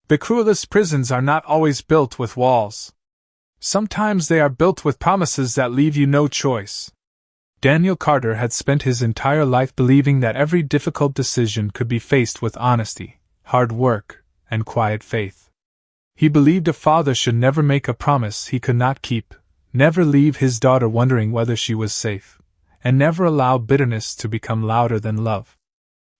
The cruelest prisons are not always built with walls. Sometimes they are built with promises that leave you no choice. Daniel Carter had spent his entire life believing that every difficult decision could be faced with honesty, hard work, and quiet faith. He believed a father should never make a promise he could not keep, never leave his daughter wondering whether she was safe, and never allow bitterness to become louder than love.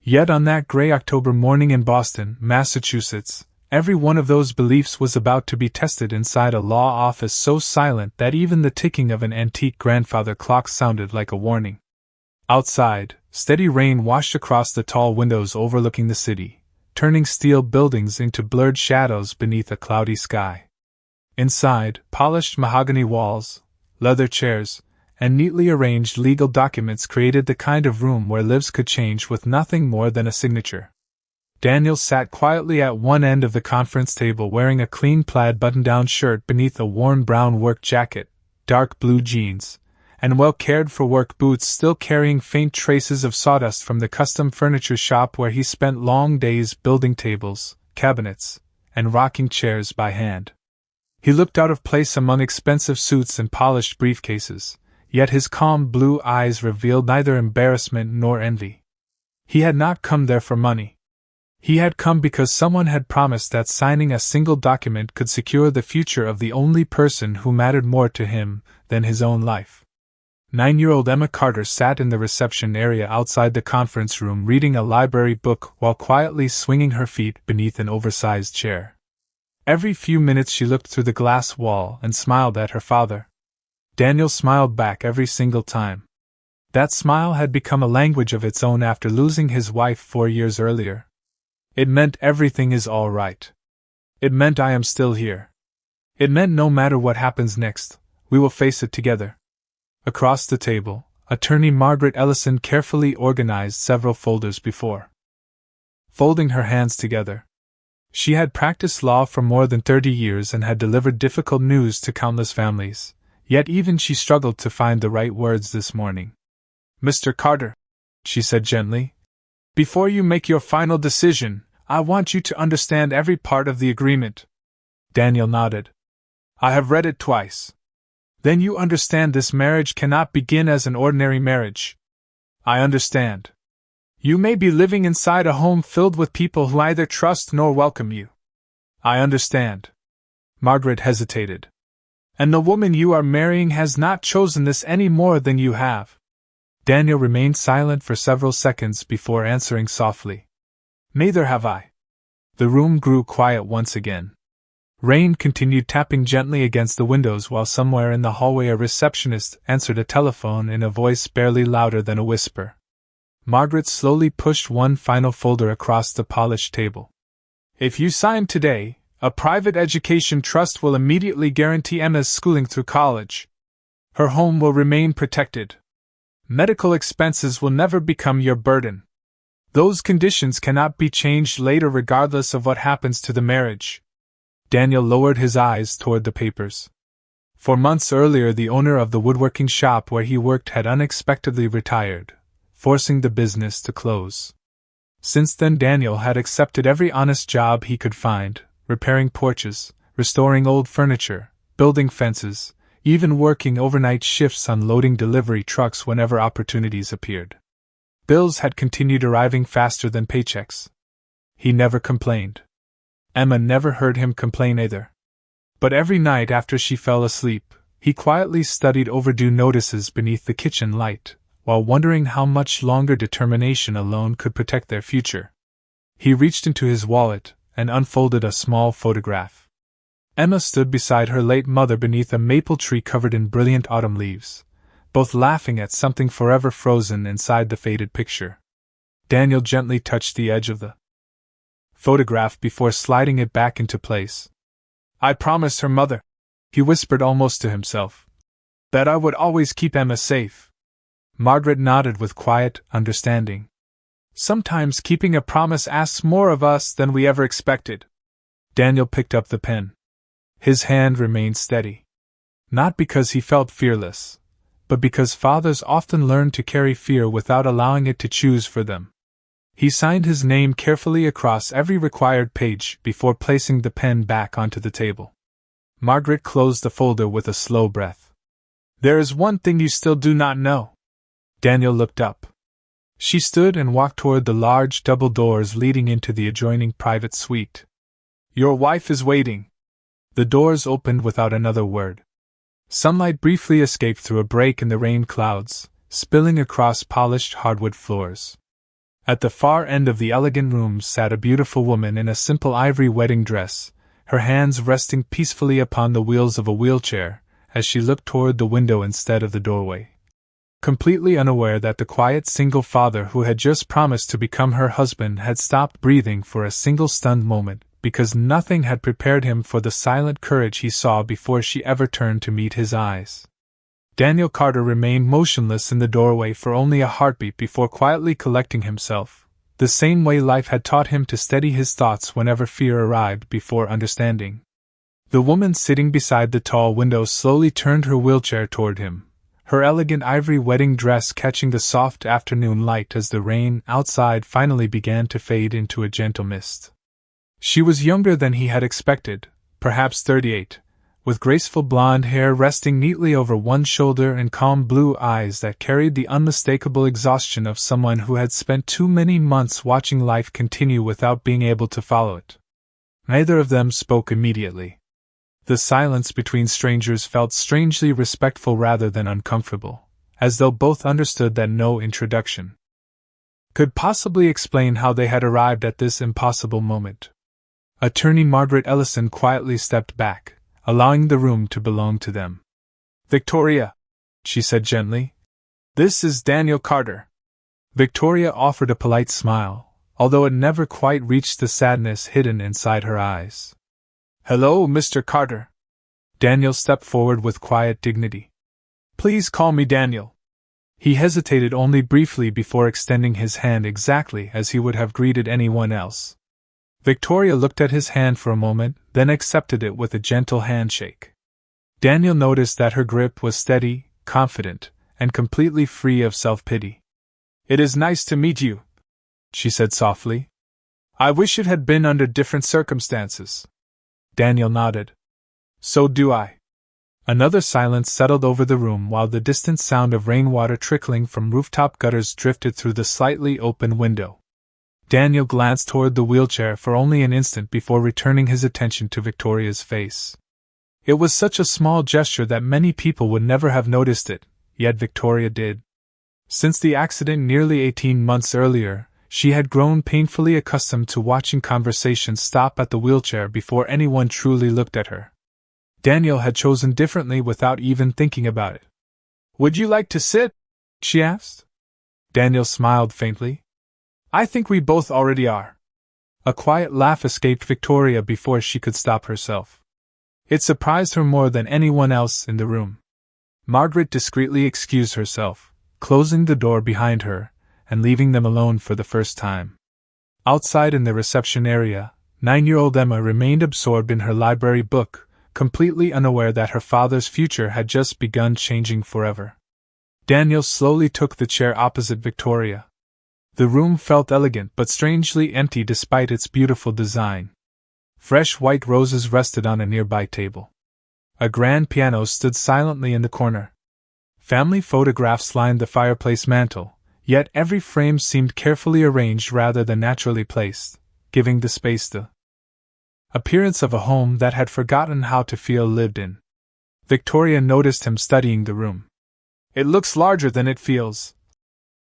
Yet on that gray October morning in Boston, Massachusetts, every one of those beliefs was about to be tested inside a law office so silent that even the ticking of an antique grandfather clock sounded like a warning. Outside, steady rain washed across the tall windows overlooking the city, turning steel buildings into blurred shadows beneath a cloudy sky. Inside, polished mahogany walls, leather chairs, and neatly arranged legal documents created the kind of room where lives could change with nothing more than a signature. Daniel sat quietly at one end of the conference table wearing a clean plaid button-down shirt beneath a worn brown work jacket, dark blue jeans, and well-cared-for work boots still carrying faint traces of sawdust from the custom furniture shop where he spent long days building tables, cabinets, and rocking chairs by hand. He looked out of place among expensive suits and polished briefcases, yet his calm blue eyes revealed neither embarrassment nor envy. He had not come there for money. He had come because someone had promised that signing a single document could secure the future of the only person who mattered more to him than his own life. 9-year-old Emma Carter sat in the reception area outside the conference room reading a library book while quietly swinging her feet beneath an oversized chair. Every few minutes she looked through the glass wall and smiled at her father. Daniel smiled back every single time. That smile had become a language of its own after losing his wife 4 years earlier. It meant everything is all right. It meant I am still here. It meant no matter what happens next, we will face it together. Across the table, Attorney Margaret Ellison carefully organized several folders before folding her hands together. She had practiced law for more than 30 years and had delivered difficult news to countless families, yet even she struggled to find the right words this morning. "Mr. Carter," she said gently, "before you make your final decision, I want you to understand every part of the agreement." Daniel nodded. "I have read it twice." "Then you understand this marriage cannot begin as an ordinary marriage." "I understand. You may be living inside a home filled with people who neither trust nor welcome you." "I understand." Margaret hesitated. "And the woman you are marrying has not chosen this any more than you have." Daniel remained silent for several seconds before answering softly. "Neither have I." The room grew quiet once again. Rain continued tapping gently against the windows while somewhere in the hallway a receptionist answered a telephone in a voice barely louder than a whisper. Margaret slowly pushed one final folder across the polished table. "If you sign today, a private education trust will immediately guarantee Emma's schooling through college. Her home will remain protected. Medical expenses will never become your burden. Those conditions cannot be changed later regardless of what happens to the marriage." Daniel lowered his eyes toward the papers. For months earlier, the owner of the woodworking shop where he worked had unexpectedly retired, forcing the business to close. Since then, Daniel had accepted every honest job he could find, repairing porches, restoring old furniture, building fences, even working overnight shifts unloading delivery trucks whenever opportunities appeared. Bills had continued arriving faster than paychecks. He never complained. Emma never heard him complain either. But every night after she fell asleep, he quietly studied overdue notices beneath the kitchen light, while wondering how much longer determination alone could protect their future. He reached into his wallet and unfolded a small photograph. Emma stood beside her late mother beneath a maple tree covered in brilliant autumn leaves, both laughing at something forever frozen inside the faded picture. Daniel gently touched the edge of the photograph before sliding it back into place. "I promised her mother," he whispered almost to himself, "that I would always keep Emma safe." Margaret nodded with quiet understanding. "Sometimes keeping a promise asks more of us than we ever expected." Daniel picked up the pen. His hand remained steady. Not because he felt fearless, but because fathers often learn to carry fear without allowing it to choose for them. He signed his name carefully across every required page before placing the pen back onto the table. Margaret closed the folder with a slow breath. "There is one thing you still do not know." Daniel looked up. She stood and walked toward the large double doors leading into the adjoining private suite. "Your wife is waiting." The doors opened without another word. Sunlight briefly escaped through a break in the rain clouds, spilling across polished hardwood floors. At the far end of the elegant room sat a beautiful woman in a simple ivory wedding dress, her hands resting peacefully upon the wheels of a wheelchair, as she looked toward the window instead of the doorway. Completely unaware that the quiet single father who had just promised to become her husband had stopped breathing for a single stunned moment, because nothing had prepared him for the silent courage he saw before she ever turned to meet his eyes. Daniel Carter remained motionless in the doorway for only a heartbeat before quietly collecting himself, the same way life had taught him to steady his thoughts whenever fear arrived before understanding. The woman sitting beside the tall window slowly turned her wheelchair toward him, her elegant ivory wedding dress catching the soft afternoon light as the rain outside finally began to fade into a gentle mist. She was younger than he had expected, perhaps 38, with graceful blonde hair resting neatly over one shoulder and calm blue eyes that carried the unmistakable exhaustion of someone who had spent too many months watching life continue without being able to follow it. Neither of them spoke immediately. The silence between strangers felt strangely respectful rather than uncomfortable, as though both understood that no introduction could possibly explain how they had arrived at this impossible moment. Attorney Margaret Ellison quietly stepped back, allowing the room to belong to them. "Victoria," she said gently, "this is Daniel Carter." Victoria offered a polite smile, although it never quite reached the sadness hidden inside her eyes. "Hello, Mr. Carter." Daniel stepped forward with quiet dignity. "Please call me Daniel." He hesitated only briefly before extending his hand exactly as he would have greeted anyone else. Victoria looked at his hand for a moment, then accepted it with a gentle handshake. Daniel noticed that her grip was steady, confident, and completely free of self-pity. "It is nice to meet you," she said softly. "I wish it had been under different circumstances." Daniel nodded. "So do I." Another silence settled over the room while the distant sound of rainwater trickling from rooftop gutters drifted through the slightly open window. Daniel glanced toward the wheelchair for only an instant before returning his attention to Victoria's face. It was such a small gesture that many people would never have noticed it, yet Victoria did. Since the accident nearly 18 months earlier, she had grown painfully accustomed to watching conversations stop at the wheelchair before anyone truly looked at her. Daniel had chosen differently without even thinking about it. "Would you like to sit?" she asked. Daniel smiled faintly. "I think we both already are." A quiet laugh escaped Victoria before she could stop herself. It surprised her more than anyone else in the room. Margaret discreetly excused herself, closing the door behind her, and leaving them alone for the first time. Outside in the reception area, 9-year-old Emma remained absorbed in her library book, completely unaware that her father's future had just begun changing forever. Daniel slowly took the chair opposite Victoria. The room felt elegant but strangely empty despite its beautiful design. Fresh white roses rested on a nearby table. A grand piano stood silently in the corner. Family photographs lined the fireplace mantel, yet every frame seemed carefully arranged rather than naturally placed, giving the space the appearance of a home that had forgotten how to feel lived in. Victoria noticed him studying the room. "It looks larger than it feels,"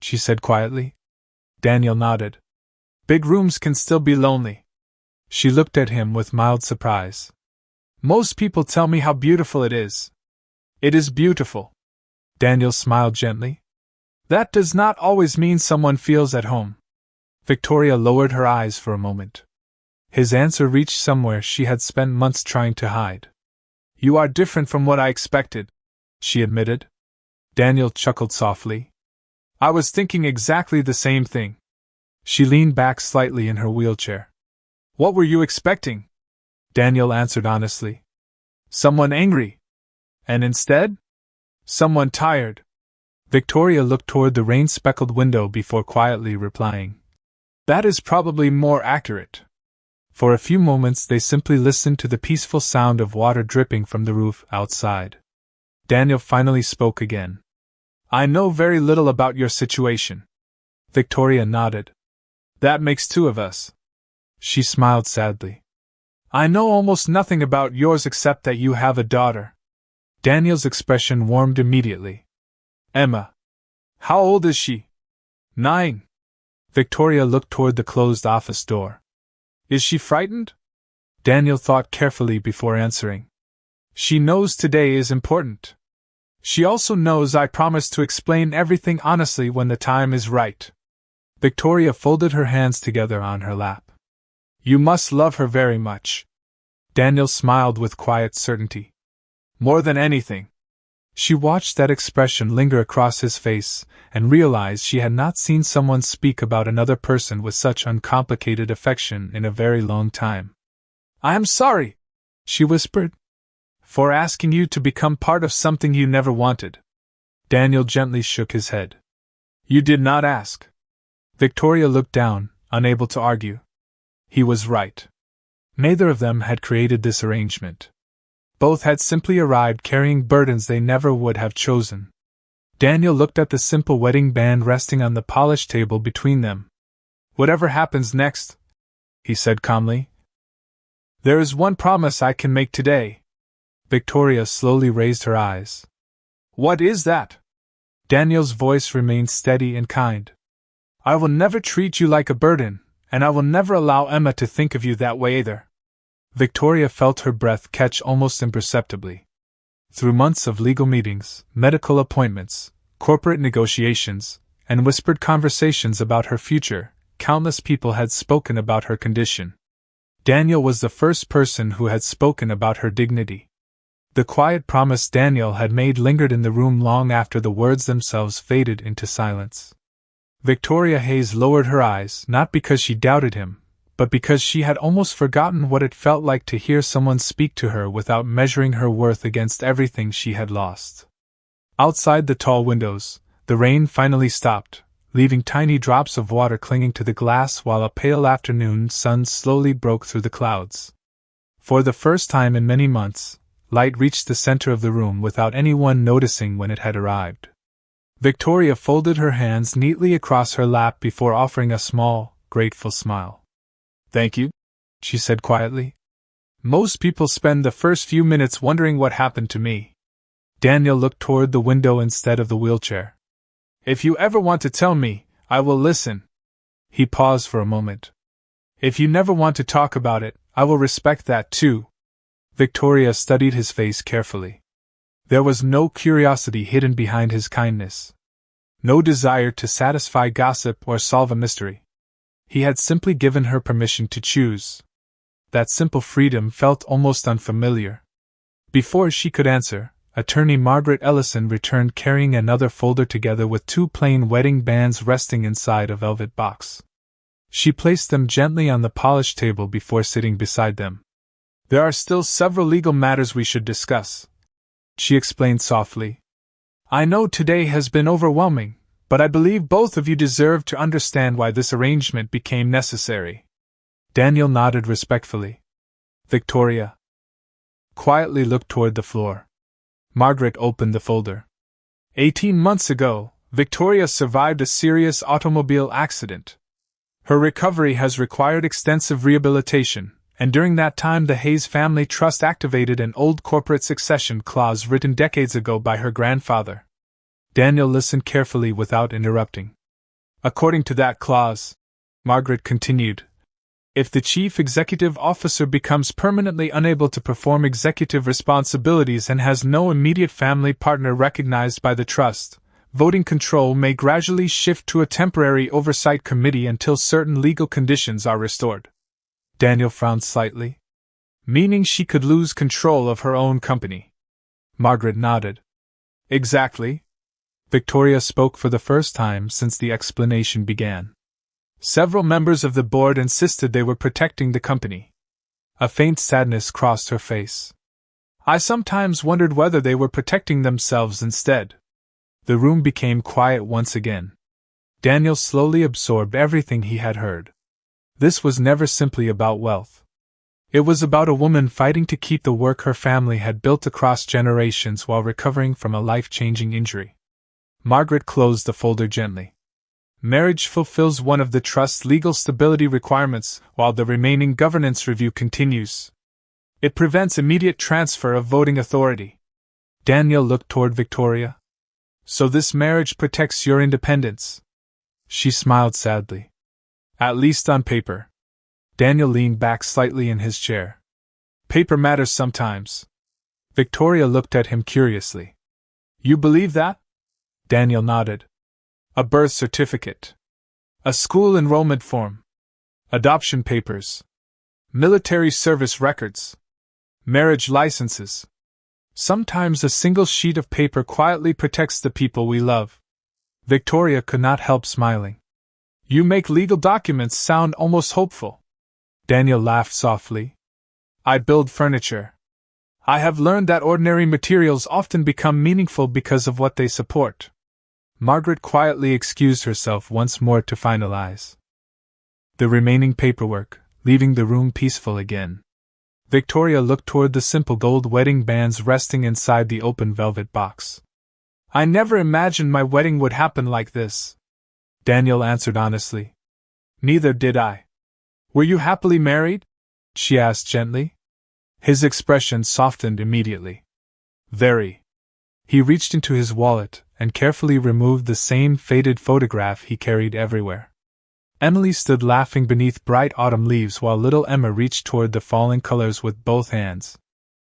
she said quietly. Daniel nodded. "Big rooms can still be lonely." She looked at him with mild surprise. "Most people tell me how beautiful it is." "It is beautiful." Daniel smiled gently. "That does not always mean someone feels at home." Victoria lowered her eyes for a moment. His answer reached somewhere she had spent months trying to hide. "You are different from what I expected," she admitted. Daniel chuckled softly. "I was thinking exactly the same thing." She leaned back slightly in her wheelchair. "What were you expecting?" Daniel answered honestly. "Someone angry." "And instead?" "Someone tired." Victoria looked toward the rain-speckled window before quietly replying. That is probably more accurate. For a few moments they simply listened to the peaceful sound of water dripping from the roof outside. Daniel finally spoke again. I know very little about your situation. Victoria nodded. That makes two of us. She smiled sadly. I know almost nothing about yours except that you have a daughter. Daniel's expression warmed immediately. Emma. How old is she? 9. Victoria looked toward the closed office door. Is she frightened? Daniel thought carefully before answering. She knows today is important. She also knows I promised to explain everything honestly when the time is right. Victoria folded her hands together on her lap. You must love her very much. Daniel smiled with quiet certainty. More than anything. She watched that expression linger across his face, and realized she had not seen someone speak about another person with such uncomplicated affection in a very long time. I am sorry, she whispered, for asking you to become part of something you never wanted. Daniel gently shook his head. You did not ask. Victoria looked down, unable to argue. He was right. Neither of them had created this arrangement. Both had simply arrived carrying burdens they never would have chosen. Daniel looked at the simple wedding band resting on the polished table between them. Whatever happens next, he said calmly, there is one promise I can make today. Victoria slowly raised her eyes. What is that? Daniel's voice remained steady and kind. I will never treat you like a burden, and I will never allow Emma to think of you that way either. Victoria felt her breath catch almost imperceptibly. Through months of legal meetings, medical appointments, corporate negotiations, and whispered conversations about her future, countless people had spoken about her condition. Daniel was the first person who had spoken about her dignity. The quiet promise Daniel had made lingered in the room long after the words themselves faded into silence. Victoria Hayes lowered her eyes, not because she doubted him, but because she had almost forgotten what it felt like to hear someone speak to her without measuring her worth against everything she had lost. Outside the tall windows, the rain finally stopped, leaving tiny drops of water clinging to the glass while a pale afternoon sun slowly broke through the clouds. For the first time in many months, light reached the center of the room without anyone noticing when it had arrived. Victoria folded her hands neatly across her lap before offering a small, grateful smile. Thank you, she said quietly. Most people spend the first few minutes wondering what happened to me. Daniel looked toward the window instead of the wheelchair. If you ever want to tell me, I will listen. He paused for a moment. If you never want to talk about it, I will respect that too. Victoria studied his face carefully. There was no curiosity hidden behind his kindness. No desire to satisfy gossip or solve a mystery. He had simply given her permission to choose. That simple freedom felt almost unfamiliar. Before she could answer, attorney Margaret Ellison returned carrying another folder together with 2 plain wedding bands resting inside a velvet box. She placed them gently on the polished table before sitting beside them. There are still several legal matters we should discuss, she explained softly. I know today has been overwhelming, but I believe both of you deserve to understand why this arrangement became necessary. Daniel nodded respectfully. Victoria quietly looked toward the floor. Margaret opened the folder. 18 months ago, Victoria survived a serious automobile accident. Her recovery has required extensive rehabilitation, and during that time the Hayes family trust activated an old corporate succession clause written decades ago by her grandfather. Daniel listened carefully without interrupting. According to that clause, Margaret continued, if the chief executive officer becomes permanently unable to perform executive responsibilities and has no immediate family partner recognized by the trust, voting control may gradually shift to a temporary oversight committee until certain legal conditions are restored. Daniel frowned slightly. Meaning she could lose control of her own company. Margaret nodded. Exactly. Victoria spoke for the first time since the explanation began. Several members of the board insisted they were protecting the company. A faint sadness crossed her face. I sometimes wondered whether they were protecting themselves instead. The room became quiet once again. Daniel slowly absorbed everything he had heard. This was never simply about wealth. It was about a woman fighting to keep the work her family had built across generations while recovering from a life-changing injury. Margaret closed the folder gently. Marriage fulfills one of the trust's legal stability requirements, while the remaining governance review continues. It prevents immediate transfer of voting authority. Daniel looked toward Victoria. So this marriage protects your independence. She smiled sadly. At least on paper. Daniel leaned back slightly in his chair. Paper matters sometimes. Victoria looked at him curiously. You believe that? Daniel nodded. A birth certificate. A school enrollment form. Adoption papers. Military service records. Marriage licenses. Sometimes a single sheet of paper quietly protects the people we love. Victoria could not help smiling. You make legal documents sound almost hopeful. Daniel laughed softly. I build furniture. I have learned that ordinary materials often become meaningful because of what they support. Margaret quietly excused herself once more to finalize the remaining paperwork, leaving the room peaceful again. Victoria looked toward the simple gold wedding bands resting inside the open velvet box. I never imagined my wedding would happen like this. Daniel answered honestly. Neither did I. Were you happily married? She asked gently. His expression softened immediately. Very. He reached into his wallet and carefully removed the same faded photograph he carried everywhere. Emily stood laughing beneath bright autumn leaves while little Emma reached toward the falling colors with both hands.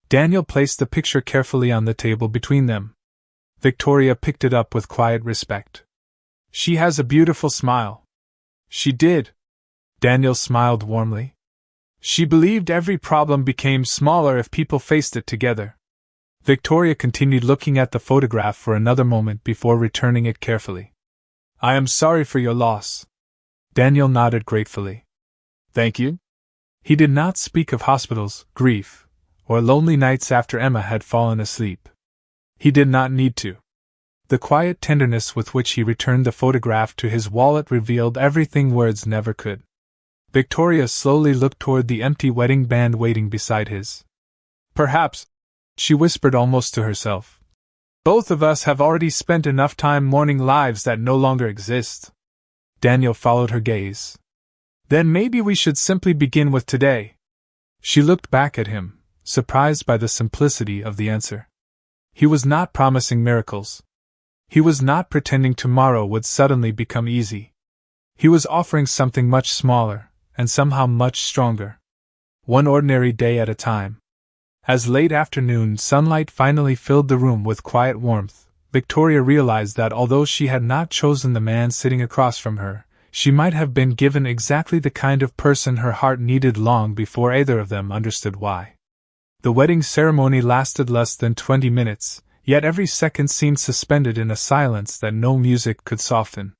Daniel placed the picture carefully on the table between them. Victoria picked it up with quiet respect. She has a beautiful smile. She did. Daniel smiled warmly. She believed every problem became smaller if people faced it together. Victoria continued looking at the photograph for another moment before returning it carefully. I am sorry for your loss. Daniel nodded gratefully. Thank you. He did not speak of hospitals, grief, or lonely nights after Emma had fallen asleep. He did not need to. The quiet tenderness with which he returned the photograph to his wallet revealed everything words never could. Victoria slowly looked toward the empty wedding band waiting beside his. Perhaps, she whispered almost to herself, both of us have already spent enough time mourning lives that no longer exist. Daniel followed her gaze. Then maybe we should simply begin with today. She looked back at him, surprised by the simplicity of the answer. He was not promising miracles. He was not pretending tomorrow would suddenly become easy. He was offering something much smaller, and somehow much stronger. One ordinary day at a time. As late afternoon sunlight finally filled the room with quiet warmth, Victoria realized that although she had not chosen the man sitting across from her, she might have been given exactly the kind of person her heart needed long before either of them understood why. The wedding ceremony lasted less than 20 minutes, yet every second seemed suspended in a silence that no music could soften.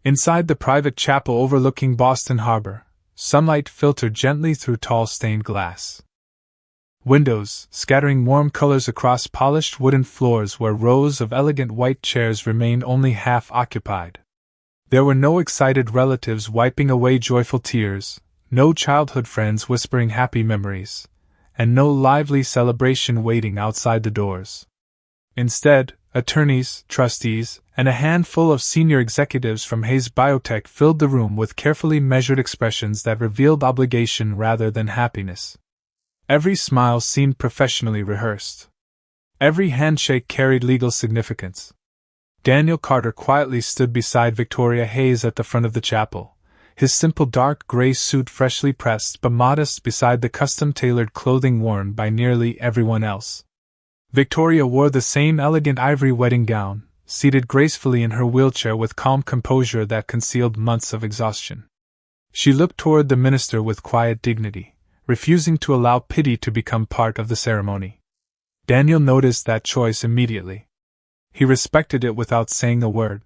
Inside the private chapel overlooking Boston Harbor, sunlight filtered gently through tall stained glass windows, scattering warm colors across polished wooden floors where rows of elegant white chairs remained only half occupied. There were no excited relatives wiping away joyful tears, no childhood friends whispering happy memories, and no lively celebration waiting outside the doors. Instead, attorneys, trustees, and a handful of senior executives from Hayes Biotech filled the room with carefully measured expressions that revealed obligation rather than happiness. Every smile seemed professionally rehearsed. Every handshake carried legal significance. Daniel Carter quietly stood beside Victoria Hayes at the front of the chapel, his simple dark gray suit freshly pressed but modest beside the custom-tailored clothing worn by nearly everyone else. Victoria wore the same elegant ivory wedding gown, seated gracefully in her wheelchair with calm composure that concealed months of exhaustion. She looked toward the minister with quiet dignity, refusing to allow pity to become part of the ceremony. Daniel noticed that choice immediately. He respected it without saying a word.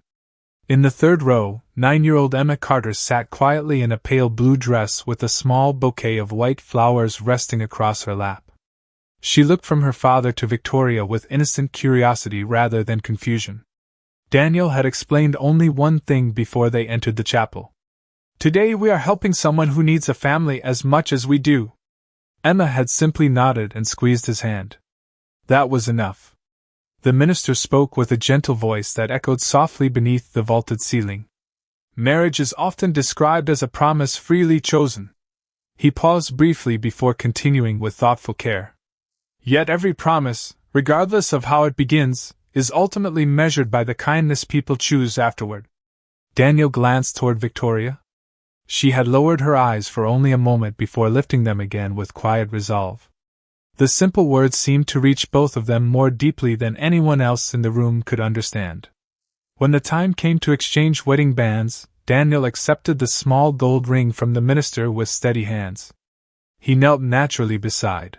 In the third row, 9-year-old Emma Carter sat quietly in a pale blue dress with a small bouquet of white flowers resting across her lap. She looked from her father to Victoria with innocent curiosity rather than confusion. Daniel had explained only one thing before they entered the chapel. Today we are helping someone who needs a family as much as we do. Emma had simply nodded and squeezed his hand. That was enough. The minister spoke with a gentle voice that echoed softly beneath the vaulted ceiling. Marriage is often described as a promise freely chosen. He paused briefly before continuing with thoughtful care. Yet every promise, regardless of how it begins, is ultimately measured by the kindness people choose afterward. Daniel glanced toward Victoria. She had lowered her eyes for only a moment before lifting them again with quiet resolve. The simple words seemed to reach both of them more deeply than anyone else in the room could understand. When the time came to exchange wedding bands, Daniel accepted the small gold ring from the minister with steady hands. He knelt naturally beside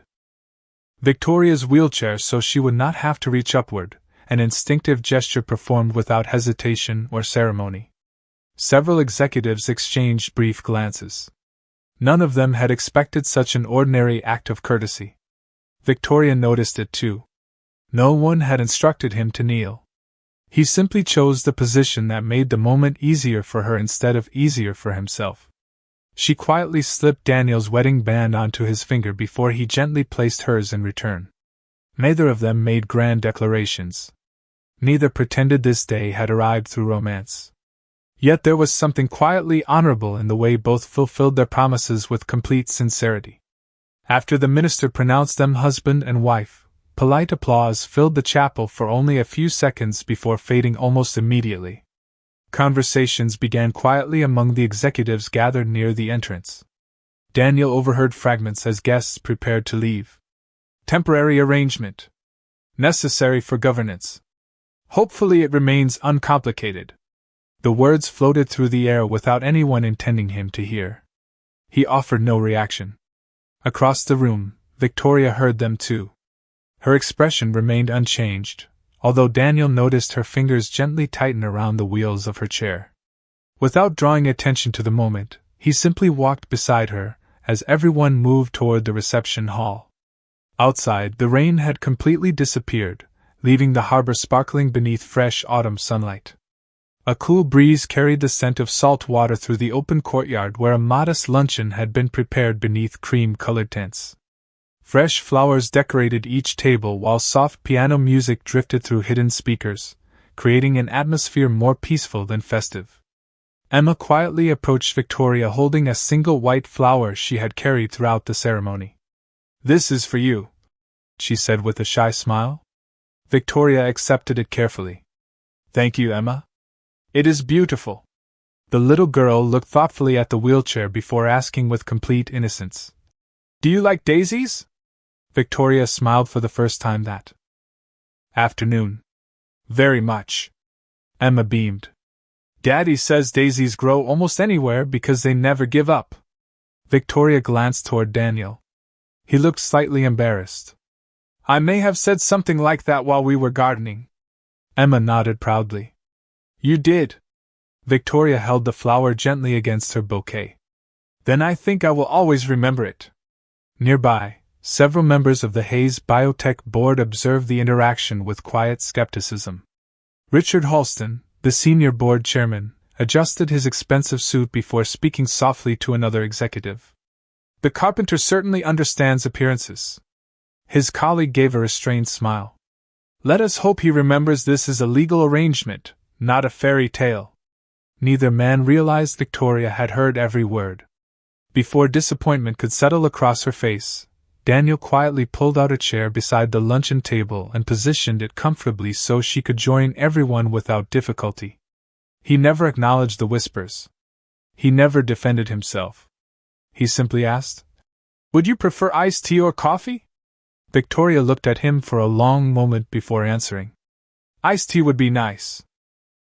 Victoria's wheelchair so she would not have to reach upward, an instinctive gesture performed without hesitation or ceremony. Several executives exchanged brief glances. None of them had expected such an ordinary act of courtesy. Victoria noticed it too. No one had instructed him to kneel. He simply chose the position that made the moment easier for her instead of easier for himself. She quietly slipped Daniel's wedding band onto his finger before he gently placed hers in return. Neither of them made grand declarations. Neither pretended this day had arrived through romance. Yet there was something quietly honorable in the way both fulfilled their promises with complete sincerity. After the minister pronounced them husband and wife, polite applause filled the chapel for only a few seconds before fading almost immediately. Conversations began quietly among the executives gathered near the entrance. Daniel overheard fragments as guests prepared to leave. Temporary arrangement. Necessary for governance. Hopefully it remains uncomplicated. The words floated through the air without anyone intending him to hear. He offered no reaction. Across the room, Victoria heard them too. Her expression remained unchanged, although Daniel noticed her fingers gently tighten around the wheels of her chair. Without drawing attention to the moment, he simply walked beside her, as everyone moved toward the reception hall. Outside, the rain had completely disappeared, leaving the harbor sparkling beneath fresh autumn sunlight. A cool breeze carried the scent of salt water through the open courtyard where a modest luncheon had been prepared beneath cream-colored tents. Fresh flowers decorated each table while soft piano music drifted through hidden speakers, creating an atmosphere more peaceful than festive. Emma quietly approached Victoria holding a single white flower she had carried throughout the ceremony. "This is for you," she said with a shy smile. Victoria accepted it carefully. "Thank you, Emma. It is beautiful." The little girl looked thoughtfully at the wheelchair before asking with complete innocence, "Do you like daisies?" Victoria smiled for the first time that afternoon. "Very much." Emma beamed. "Daddy says daisies grow almost anywhere because they never give up." Victoria glanced toward Daniel. He looked slightly embarrassed. "I may have said something like that while we were gardening." Emma nodded proudly. "You did." Victoria held the flower gently against her bouquet. "Then I think I will always remember it." Nearby, several members of the Hayes Biotech Board observed the interaction with quiet skepticism. Richard Halston, the senior board chairman, adjusted his expensive suit before speaking softly to another executive. "The carpenter certainly understands appearances." His colleague gave a restrained smile. "Let us hope he remembers this is a legal arrangement, not a fairy tale." Neither man realized Victoria had heard every word. Before disappointment could settle across her face, Daniel quietly pulled out a chair beside the luncheon table and positioned it comfortably so she could join everyone without difficulty. He never acknowledged the whispers. He never defended himself. He simply asked, "Would you prefer iced tea or coffee?" Victoria looked at him for a long moment before answering. "Iced tea would be nice."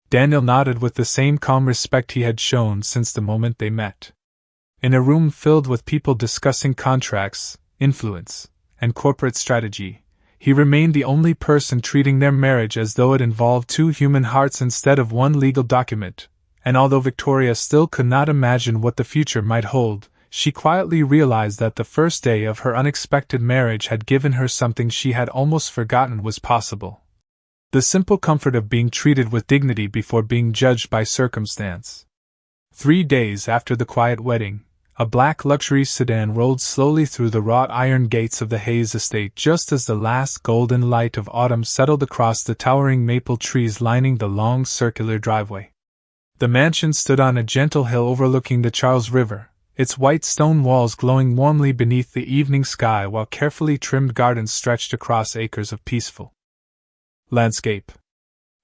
Daniel nodded with the same calm respect he had shown since the moment they met. In a room filled with people discussing contracts, influence, and corporate strategy, he remained the only person treating their marriage as though it involved two human hearts instead of one legal document, and although Victoria still could not imagine what the future might hold, she quietly realized that the first day of her unexpected marriage had given her something she had almost forgotten was possible. The simple comfort of being treated with dignity before being judged by circumstance. 3 days after the quiet wedding, a black luxury sedan rolled slowly through the wrought iron gates of the Hayes estate just as the last golden light of autumn settled across the towering maple trees lining the long circular driveway. The mansion stood on a gentle hill overlooking the Charles River, its white stone walls glowing warmly beneath the evening sky while carefully trimmed gardens stretched across acres of peaceful landscape.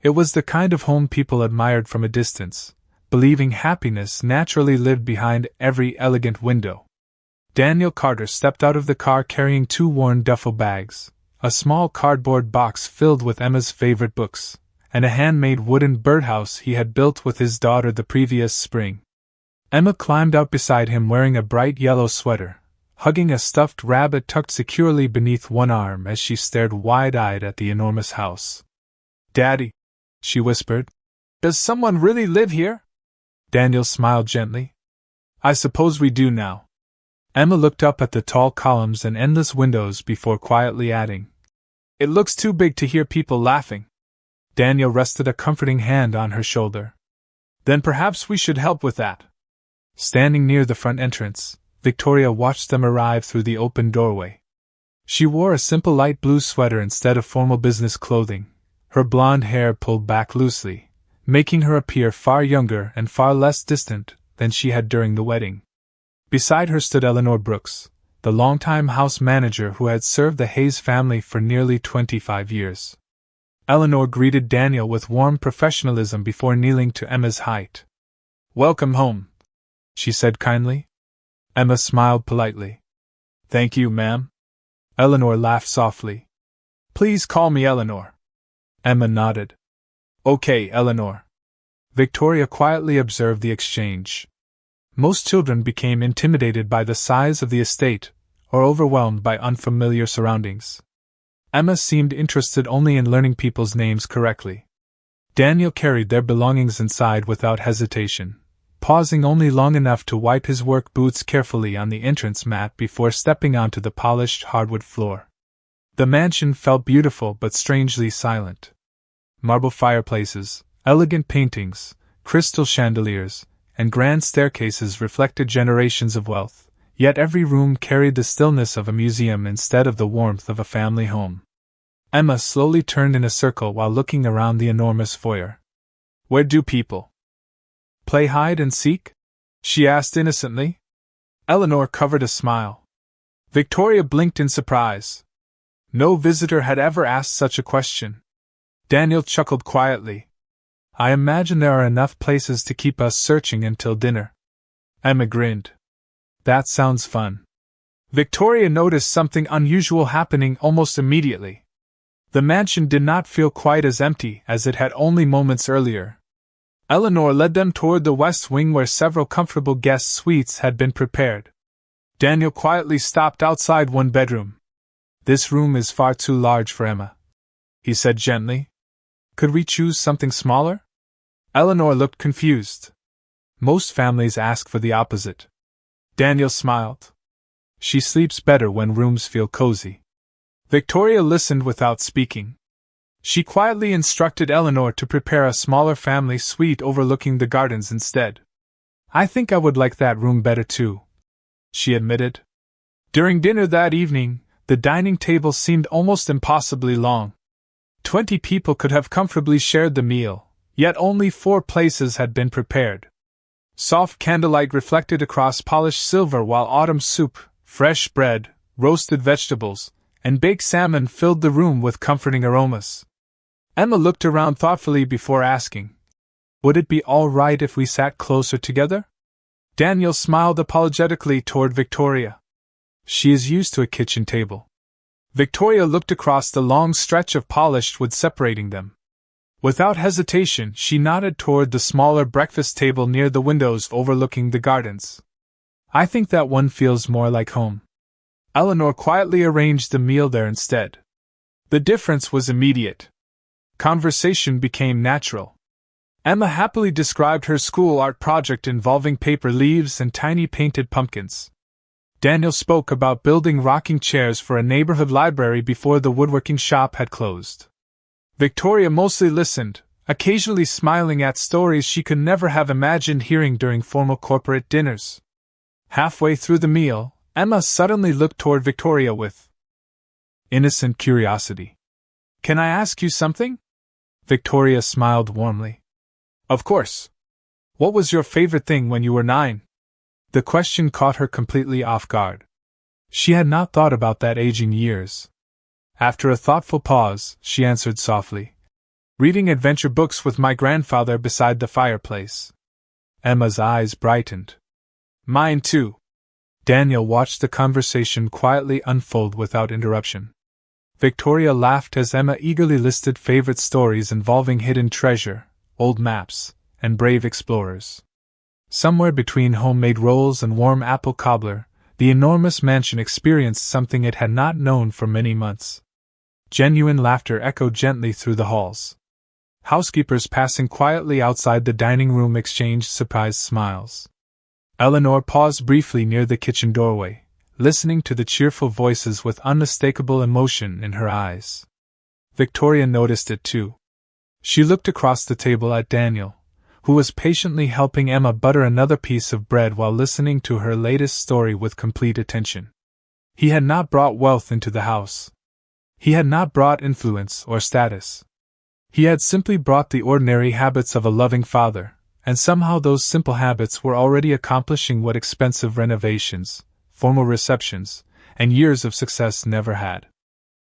It was the kind of home people admired from a distance, believing happiness naturally lived behind every elegant window. Daniel Carter stepped out of the car carrying 2 worn duffel bags, a small cardboard box filled with Emma's favorite books, and a handmade wooden birdhouse he had built with his daughter the previous spring. Emma climbed out beside him wearing a bright yellow sweater, hugging a stuffed rabbit tucked securely beneath one arm as she stared wide-eyed at the enormous house. "Daddy," she whispered, "does someone really live here?" Daniel smiled gently. "I suppose we do now." Emma looked up at the tall columns and endless windows before quietly adding, "It looks too big to hear people laughing." Daniel rested a comforting hand on her shoulder. "Then perhaps we should help with that." Standing near the front entrance, Victoria watched them arrive through the open doorway. She wore a simple light blue sweater instead of formal business clothing, her blonde hair pulled back loosely, making her appear far younger and far less distant than she had during the wedding. Beside her stood Eleanor Brooks, the longtime house manager who had served the Hayes family for nearly 25 years. Eleanor greeted Daniel with warm professionalism before kneeling to Emma's height. "Welcome home," she said kindly. Emma smiled politely. "Thank you, ma'am." Eleanor laughed softly. "Please call me Eleanor." Emma nodded. "Okay, Eleanor." Victoria quietly observed the exchange. Most children became intimidated by the size of the estate, or overwhelmed by unfamiliar surroundings. Emma seemed interested only in learning people's names correctly. Daniel carried their belongings inside without hesitation, pausing only long enough to wipe his work boots carefully on the entrance mat before stepping onto the polished hardwood floor. The mansion felt beautiful but strangely silent. Marble fireplaces, elegant paintings, crystal chandeliers, and grand staircases reflected generations of wealth, yet every room carried the stillness of a museum instead of the warmth of a family home. Emma slowly turned in a circle while looking around the enormous foyer. "Where do people play hide and seek?" she asked innocently. Eleanor covered a smile. Victoria blinked in surprise. No visitor had ever asked such a question. Daniel chuckled quietly. "I imagine there are enough places to keep us searching until dinner." Emma grinned. "That sounds fun." Victoria noticed something unusual happening almost immediately. The mansion did not feel quite as empty as it had only moments earlier. Eleanor led them toward the west wing where several comfortable guest suites had been prepared. Daniel quietly stopped outside one bedroom. "This room is far too large for Emma," he said gently. "Could we choose something smaller?" Eleanor looked confused. "Most families ask for the opposite." Daniel smiled. "She sleeps better when rooms feel cozy." Victoria listened without speaking. She quietly instructed Eleanor to prepare a smaller family suite overlooking the gardens instead. "I think I would like that room better too," she admitted. During dinner that evening, the dining table seemed almost impossibly long. 20 people could have comfortably shared the meal, yet only 4 places had been prepared. Soft candlelight reflected across polished silver while autumn soup, fresh bread, roasted vegetables, and baked salmon filled the room with comforting aromas. Emma looked around thoughtfully before asking, "Would it be all right if we sat closer together?" Daniel smiled apologetically toward Victoria. "She is used to a kitchen table." Victoria looked across the long stretch of polished wood separating them. Without hesitation, she nodded toward the smaller breakfast table near the windows overlooking the gardens. "I think that one feels more like home." Eleanor quietly arranged the meal there instead. The difference was immediate. Conversation became natural. Emma happily described her school art project involving paper leaves and tiny painted pumpkins. Daniel spoke about building rocking chairs for a neighborhood library before the woodworking shop had closed. Victoria mostly listened, occasionally smiling at stories she could never have imagined hearing during formal corporate dinners. Halfway through the meal, Emma suddenly looked toward Victoria with innocent curiosity. "Can I ask you something?" Victoria smiled warmly. "Of course. What was your favorite thing when you were 9? The question caught her completely off guard. She had not thought about that age in years. After a thoughtful pause, she answered softly, "Reading adventure books with my grandfather beside the fireplace." Emma's eyes brightened. "Mine too." Daniel watched the conversation quietly unfold without interruption. Victoria laughed as Emma eagerly listed favorite stories involving hidden treasure, old maps, and brave explorers. Somewhere between homemade rolls and warm apple cobbler, the enormous mansion experienced something it had not known for many months. Genuine laughter echoed gently through the halls. Housekeepers passing quietly outside the dining room exchanged surprised smiles. Eleanor paused briefly near the kitchen doorway, listening to the cheerful voices with unmistakable emotion in her eyes. Victoria noticed it too. She looked across the table at Daniel, who was patiently helping Emma butter another piece of bread while listening to her latest story with complete attention. He had not brought wealth into the house. He had not brought influence or status. He had simply brought the ordinary habits of a loving father, and somehow those simple habits were already accomplishing what expensive renovations, formal receptions, and years of success never had.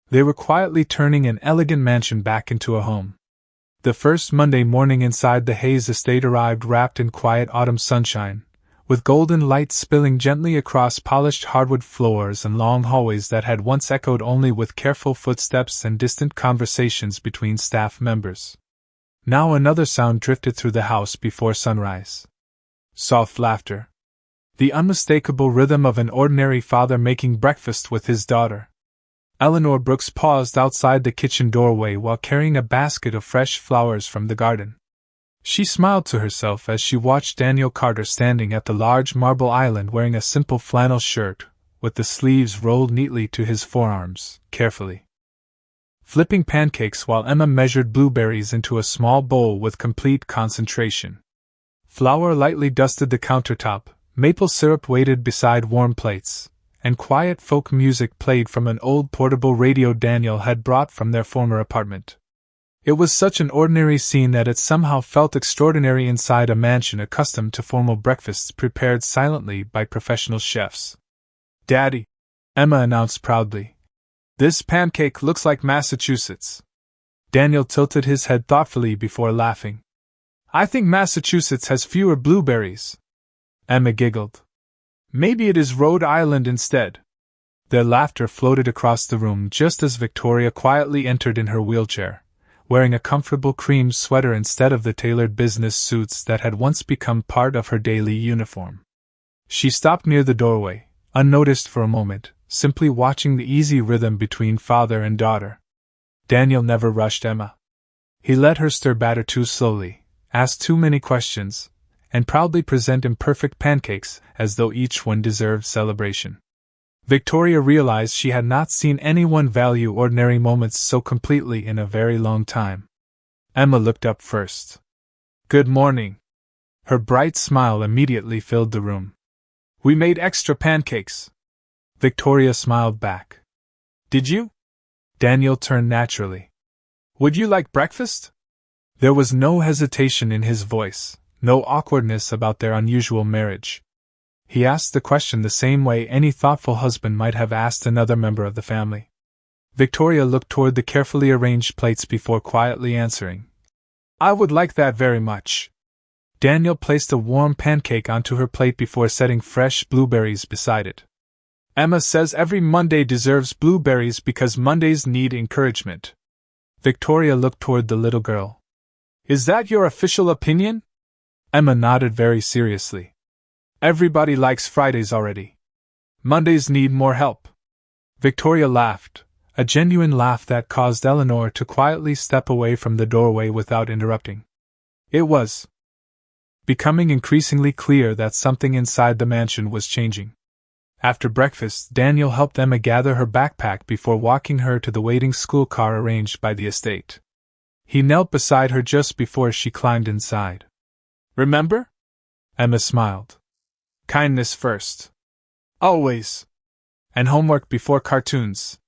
They were quietly turning an elegant mansion back into a home. The first Monday morning inside the Hayes estate arrived wrapped in quiet autumn sunshine, with golden light spilling gently across polished hardwood floors and long hallways that had once echoed only with careful footsteps and distant conversations between staff members. Now another sound drifted through the house before sunrise. Soft laughter. The unmistakable rhythm of an ordinary father making breakfast with his daughter. Eleanor Brooks paused outside the kitchen doorway while carrying a basket of fresh flowers from the garden. She smiled to herself as she watched Daniel Carter standing at the large marble island wearing a simple flannel shirt, with the sleeves rolled neatly to his forearms, carefully flipping pancakes while Emma measured blueberries into a small bowl with complete concentration. Flour lightly dusted the countertop, maple syrup waited beside warm plates, and quiet folk music played from an old portable radio Daniel had brought from their former apartment. It was such an ordinary scene that it somehow felt extraordinary inside a mansion accustomed to formal breakfasts prepared silently by professional chefs. "Daddy," Emma announced proudly, "this pancake looks like Massachusetts." Daniel tilted his head thoughtfully before laughing. "I think Massachusetts has fewer blueberries." Emma giggled. "Maybe it is Rhode Island instead." Their laughter floated across the room just as Victoria quietly entered in her wheelchair, wearing a comfortable cream sweater instead of the tailored business suits that had once become part of her daily uniform. She stopped near the doorway, unnoticed for a moment, simply watching the easy rhythm between father and daughter. Daniel never rushed Emma. He let her stir batter too slowly, ask too many questions, and proudly present imperfect pancakes as though each one deserved celebration. Victoria realized she had not seen anyone value ordinary moments so completely in a very long time. Emma looked up first. "Good morning." Her bright smile immediately filled the room. "We made extra pancakes." Victoria smiled back. "Did you?" Daniel turned naturally. "Would you like breakfast?" There was no hesitation in his voice, no awkwardness about their unusual marriage. He asked the question the same way any thoughtful husband might have asked another member of the family. Victoria looked toward the carefully arranged plates before quietly answering, "I would like that very much." Daniel placed a warm pancake onto her plate before setting fresh blueberries beside it. "Emma says every Monday deserves blueberries because Mondays need encouragement." Victoria looked toward the little girl. "Is that your official opinion?" Emma nodded very seriously. "Everybody likes Fridays already. Mondays need more help." Victoria laughed, a genuine laugh that caused Eleanor to quietly step away from the doorway without interrupting. It was becoming increasingly clear that something inside the mansion was changing. After breakfast, Daniel helped Emma gather her backpack before walking her to the waiting school car arranged by the estate. He knelt beside her just before she climbed inside. "Remember?" Emma smiled. "Kindness first. Always. And homework before cartoons."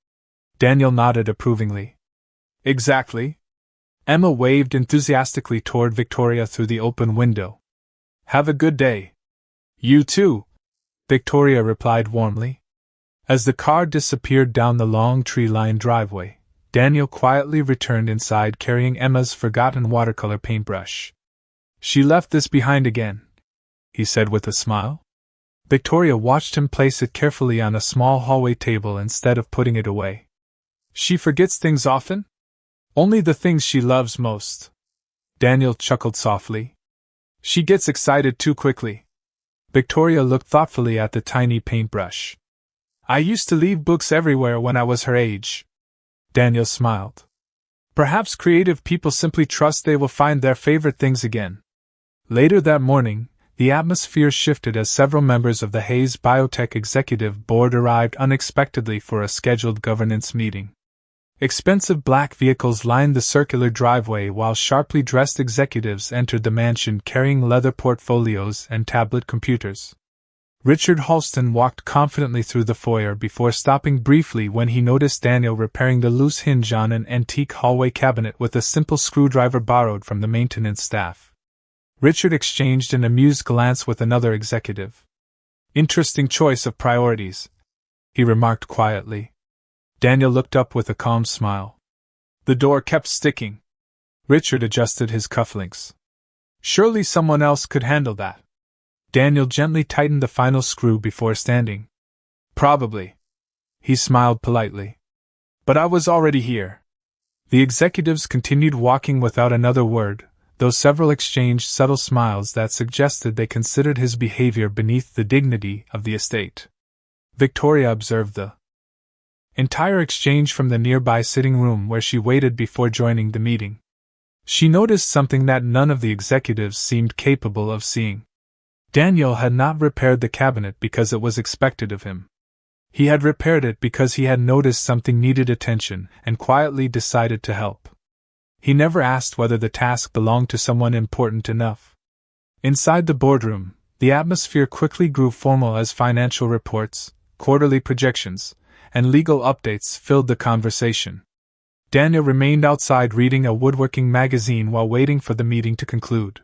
Daniel nodded approvingly. "Exactly." Emma waved enthusiastically toward Victoria through the open window. "Have a good day." "You too," Victoria replied warmly. As the car disappeared down the long tree-lined driveway, Daniel quietly returned inside carrying Emma's forgotten watercolor paintbrush. "She left this behind again," he said with a smile. Victoria watched him place it carefully on a small hallway table instead of putting it away. "She forgets things often? Only the things she loves most." Daniel chuckled softly. "She gets excited too quickly." Victoria looked thoughtfully at the tiny paintbrush. "I used to leave books everywhere when I was her age." Daniel smiled. "Perhaps creative people simply trust they will find their favorite things again." Later that morning, the atmosphere shifted as several members of the Hayes Biotech Executive Board arrived unexpectedly for a scheduled governance meeting. Expensive black vehicles lined the circular driveway while sharply dressed executives entered the mansion carrying leather portfolios and tablet computers. Richard Halston walked confidently through the foyer before stopping briefly when he noticed Daniel repairing the loose hinge on an antique hallway cabinet with a simple screwdriver borrowed from the maintenance staff. Richard exchanged an amused glance with another executive. "Interesting choice of priorities," he remarked quietly. Daniel looked up with a calm smile. The door kept sticking. Richard adjusted his cufflinks. "Surely someone else could handle that." Daniel gently tightened the final screw before standing. "Probably." He smiled politely. "But I was already here." The executives continued walking without another word, though several exchanged subtle smiles that suggested they considered his behavior beneath the dignity of the estate. Victoria observed the entire exchange from the nearby sitting room where she waited before joining the meeting. She noticed something that none of the executives seemed capable of seeing. Daniel had not repaired the cabinet because it was expected of him. He had repaired it because he had noticed something needed attention and quietly decided to help. He never asked whether the task belonged to someone important enough. Inside the boardroom, the atmosphere quickly grew formal as financial reports, quarterly projections, and legal updates filled the conversation. Daniel remained outside reading a woodworking magazine while waiting for the meeting to conclude.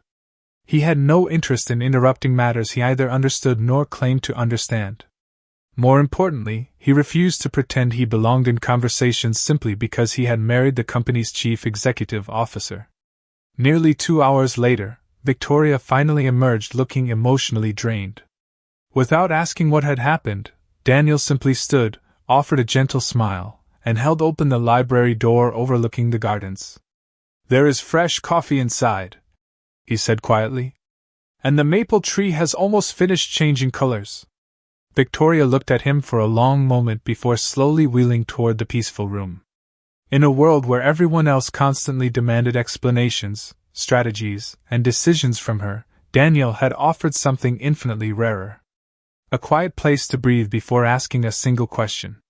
He had no interest in interrupting matters he either understood nor claimed to understand. More importantly, he refused to pretend he belonged in conversations simply because he had married the company's chief executive officer. Nearly 2 hours later, Victoria finally emerged looking emotionally drained. Without asking what had happened, Daniel simply stood, offered a gentle smile, and held open the library door overlooking the gardens. "There is fresh coffee inside," he said quietly. "And the maple tree has almost finished changing colors." Victoria looked at him for a long moment before slowly wheeling toward the peaceful room. In a world where everyone else constantly demanded explanations, strategies, and decisions from her, Daniel had offered something infinitely rarer. A quiet place to breathe before asking a single question.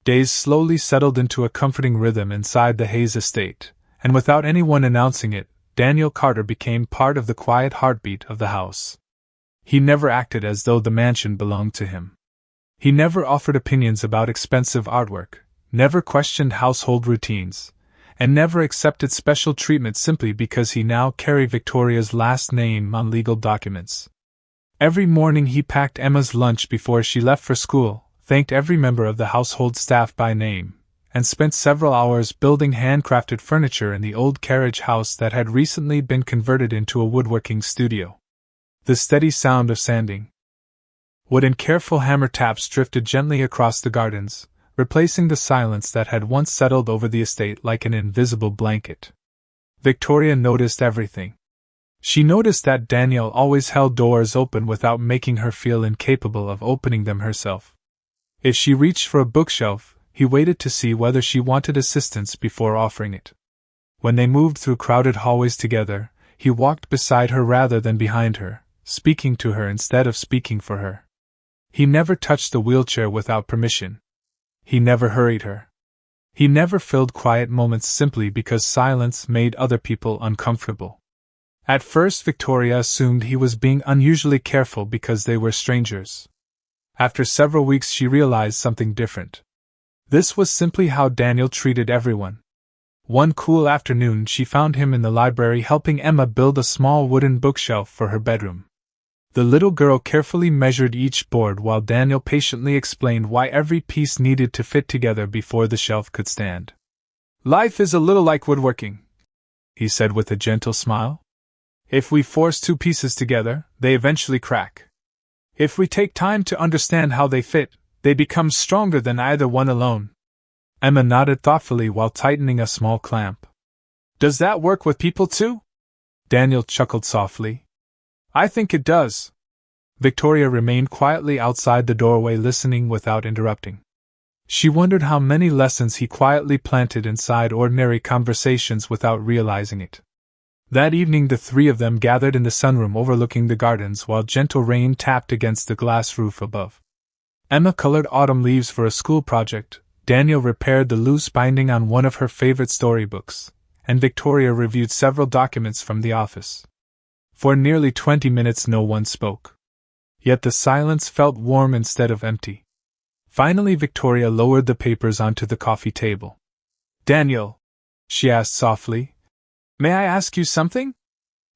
Days slowly settled into a comforting rhythm inside the Hayes estate, and without anyone announcing it, Daniel Carter became part of the quiet heartbeat of the house. He never acted as though the mansion belonged to him. He never offered opinions about expensive artwork, never questioned household routines, and never accepted special treatment simply because he now carried Victoria's last name on legal documents. Every morning he packed Emma's lunch before she left for school, thanked every member of the household staff by name, and spent several hours building handcrafted furniture in the old carriage house that had recently been converted into a woodworking studio. The steady sound of sanding wood and careful hammer taps drifted gently across the gardens, replacing the silence that had once settled over the estate like an invisible blanket. Victoria noticed everything. She noticed that Daniel always held doors open without making her feel incapable of opening them herself. If she reached for a bookshelf, he waited to see whether she wanted assistance before offering it. When they moved through crowded hallways together, he walked beside her rather than behind her, speaking to her instead of speaking for her. He never touched the wheelchair without permission. He never hurried her. He never filled quiet moments simply because silence made other people uncomfortable. At first, Victoria assumed he was being unusually careful because they were strangers. After several weeks, she realized something different. This was simply how Daniel treated everyone. One cool afternoon, she found him in the library helping Emma build a small wooden bookshelf for her bedroom. The little girl carefully measured each board while Daniel patiently explained why every piece needed to fit together before the shelf could stand. "Life is a little like woodworking," he said with a gentle smile. "If we force two pieces together, they eventually crack. If we take time to understand how they fit, they become stronger than either one alone." Emma nodded thoughtfully while tightening a small clamp. "Does that work with people too?" Daniel chuckled softly. "I think it does." Victoria remained quietly outside the doorway listening without interrupting. She wondered how many lessons he quietly planted inside ordinary conversations without realizing it. That evening the three of them gathered in the sunroom overlooking the gardens while gentle rain tapped against the glass roof above. Emma colored autumn leaves for a school project, Daniel repaired the loose binding on one of her favorite storybooks, and Victoria reviewed several documents from the office. For nearly 20 minutes no one spoke. Yet the silence felt warm instead of empty. Finally Victoria lowered the papers onto the coffee table. "Daniel," she asked softly, "may I ask you something?"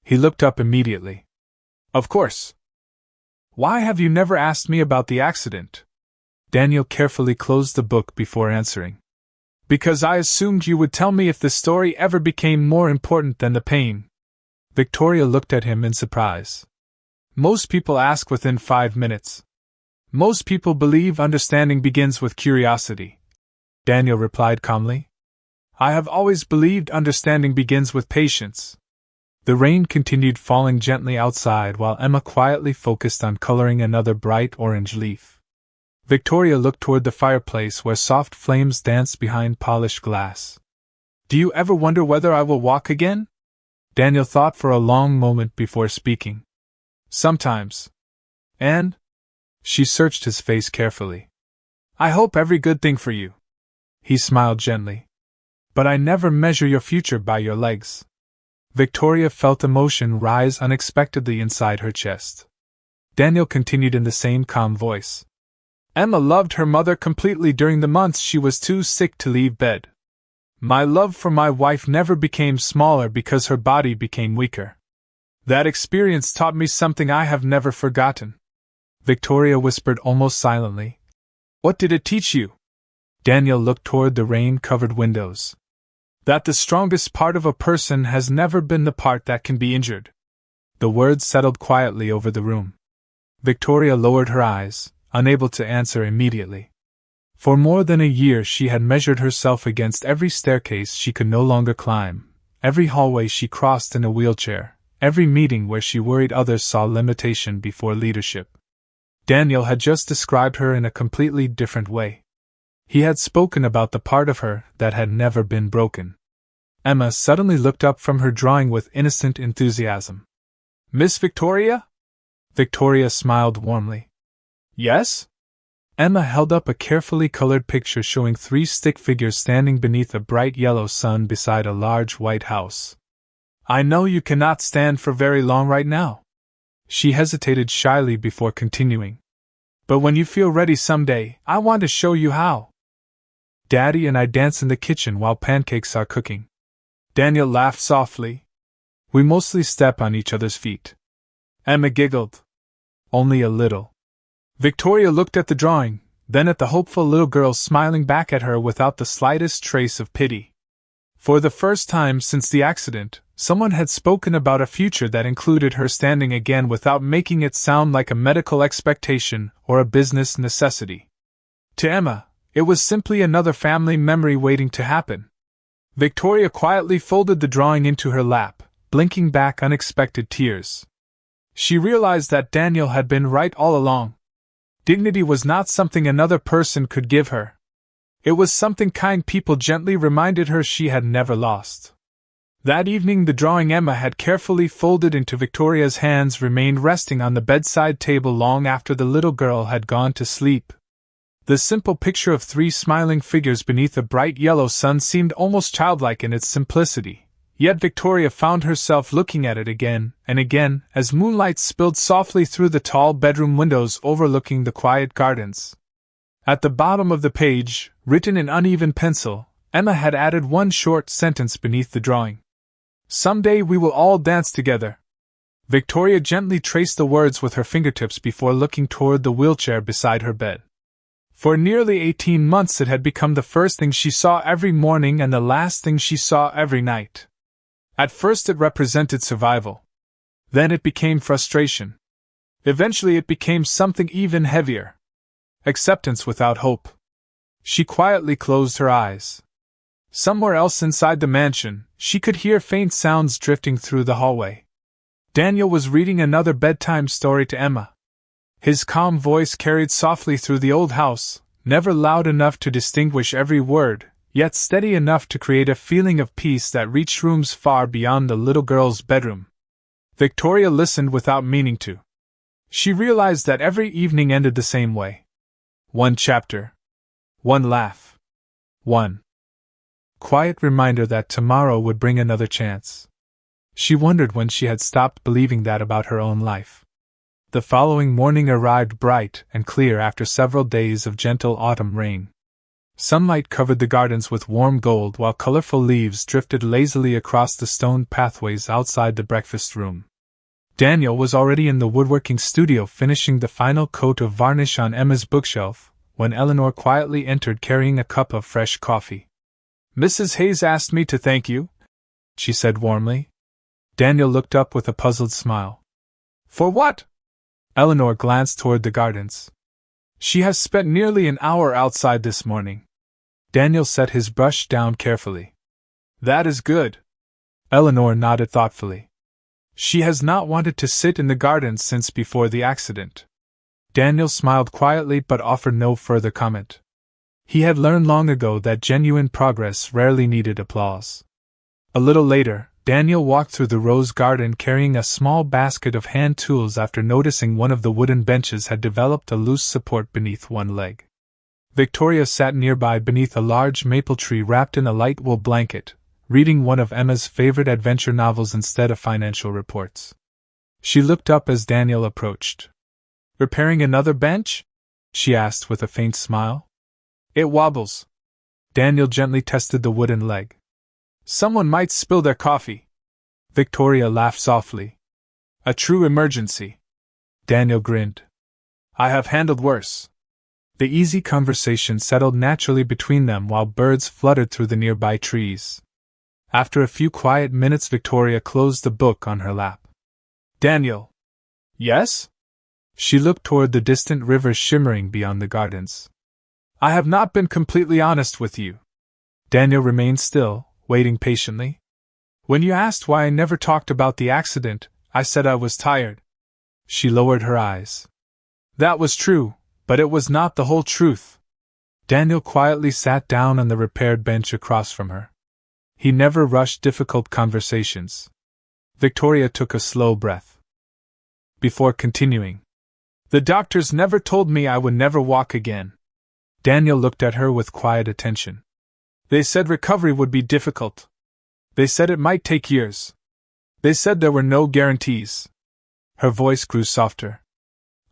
He looked up immediately. "Of course." "Why have you never asked me about the accident?" Daniel carefully closed the book before answering. "Because I assumed you would tell me if the story ever became more important than the pain." Victoria looked at him in surprise. "Most people ask within 5 minutes. Most people believe understanding begins with curiosity," Daniel replied calmly. "I have always believed understanding begins with patience." The rain continued falling gently outside while Emma quietly focused on coloring another bright orange leaf. Victoria looked toward the fireplace where soft flames danced behind polished glass. "Do you ever wonder whether I will walk again?" Daniel thought for a long moment before speaking. "Sometimes." "And?" She searched his face carefully. "I hope every good thing for you." He smiled gently. "But I never measure your future by your legs." Victoria felt emotion rise unexpectedly inside her chest. Daniel continued in the same calm voice. "Emma loved her mother completely during the months she was too sick to leave bed. My love for my wife never became smaller because her body became weaker. That experience taught me something I have never forgotten." Victoria whispered almost silently. "What did it teach you?" Daniel looked toward the rain-covered windows. "That the strongest part of a person has never been the part that can be injured." The words settled quietly over the room. Victoria lowered her eyes, unable to answer immediately. For more than a year she had measured herself against every staircase she could no longer climb, every hallway she crossed in a wheelchair, every meeting where she worried others saw limitation before leadership. Daniel had just described her in a completely different way. He had spoken about the part of her that had never been broken. Emma suddenly looked up from her drawing with innocent enthusiasm. "Miss Victoria?" Victoria smiled warmly. "Yes?" Emma held up a carefully colored picture showing 3 stick figures standing beneath a bright yellow sun beside a large white house. "I know you cannot stand for very long right now." She hesitated shyly before continuing. "But when you feel ready someday, I want to show you how. Daddy and I dance in the kitchen while pancakes are cooking." Daniel laughed softly. "We mostly step on each other's feet." Emma giggled. "Only a little." Victoria looked at the drawing, then at the hopeful little girl smiling back at her without the slightest trace of pity. For the first time since the accident, someone had spoken about a future that included her standing again without making it sound like a medical expectation or a business necessity. To Emma, it was simply another family memory waiting to happen. Victoria quietly folded the drawing into her lap, blinking back unexpected tears. She realized that Daniel had been right all along. Dignity was not something another person could give her. It was something kind people gently reminded her she had never lost. That evening the drawing Emma had carefully folded into Victoria's hands remained resting on the bedside table long after the little girl had gone to sleep. The simple picture of three smiling figures beneath a bright yellow sun seemed almost childlike in its simplicity, yet Victoria found herself looking at it again and again as moonlight spilled softly through the tall bedroom windows overlooking the quiet gardens. At the bottom of the page, written in uneven pencil, Emma had added one short sentence beneath the drawing. "Someday we will all dance together." Victoria gently traced the words with her fingertips before looking toward the wheelchair beside her bed. For nearly 18 months it had become the first thing she saw every morning and the last thing she saw every night. At first it represented survival. Then it became frustration. Eventually it became something even heavier. Acceptance without hope. She quietly closed her eyes. Somewhere else inside the mansion, she could hear faint sounds drifting through the hallway. Daniel was reading another bedtime story to Emma. His calm voice carried softly through the old house, never loud enough to distinguish every word, yet steady enough to create a feeling of peace that reached rooms far beyond the little girl's bedroom. Victoria listened without meaning to. She realized that every evening ended the same way. One chapter. One laugh. One quiet reminder that tomorrow would bring another chance. She wondered when she had stopped believing that about her own life. The following morning arrived bright and clear after several days of gentle autumn rain. Sunlight covered the gardens with warm gold while colorful leaves drifted lazily across the stone pathways outside the breakfast room. Daniel was already in the woodworking studio finishing the final coat of varnish on Emma's bookshelf, when Eleanor quietly entered carrying a cup of fresh coffee. "Mrs. Hayes asked me to thank you," she said warmly. Daniel looked up with a puzzled smile. "For what?" Eleanor glanced toward the gardens. "She has spent nearly an hour outside this morning." Daniel set his brush down carefully. "That is good." Eleanor nodded thoughtfully. "She has not wanted to sit in the gardens since before the accident." Daniel smiled quietly but offered no further comment. He had learned long ago that genuine progress rarely needed applause. A little later, Daniel walked through the rose garden carrying a small basket of hand tools after noticing one of the wooden benches had developed a loose support beneath one leg. Victoria sat nearby beneath a large maple tree wrapped in a light wool blanket, reading one of Emma's favorite adventure novels instead of financial reports. She looked up as Daniel approached. "Repairing another bench?" she asked with a faint smile. "It wobbles." Daniel gently tested the wooden leg. "Someone might spill their coffee." Victoria laughed softly. "A true emergency." Daniel grinned. "I have handled worse." The easy conversation settled naturally between them while birds fluttered through the nearby trees. After a few quiet minutes, Victoria closed the book on her lap. "Daniel." "Yes?" She looked toward the distant river shimmering beyond the gardens. "I have not been completely honest with you." Daniel remained still, waiting patiently. "When you asked why I never talked about the accident, I said I was tired." She lowered her eyes. "That was true, but it was not the whole truth." Daniel quietly sat down on the repaired bench across from her. He never rushed difficult conversations. Victoria took a slow breath before continuing. "The doctors never told me I would never walk again." Daniel looked at her with quiet attention. "They said recovery would be difficult. They said it might take years. They said there were no guarantees." Her voice grew softer.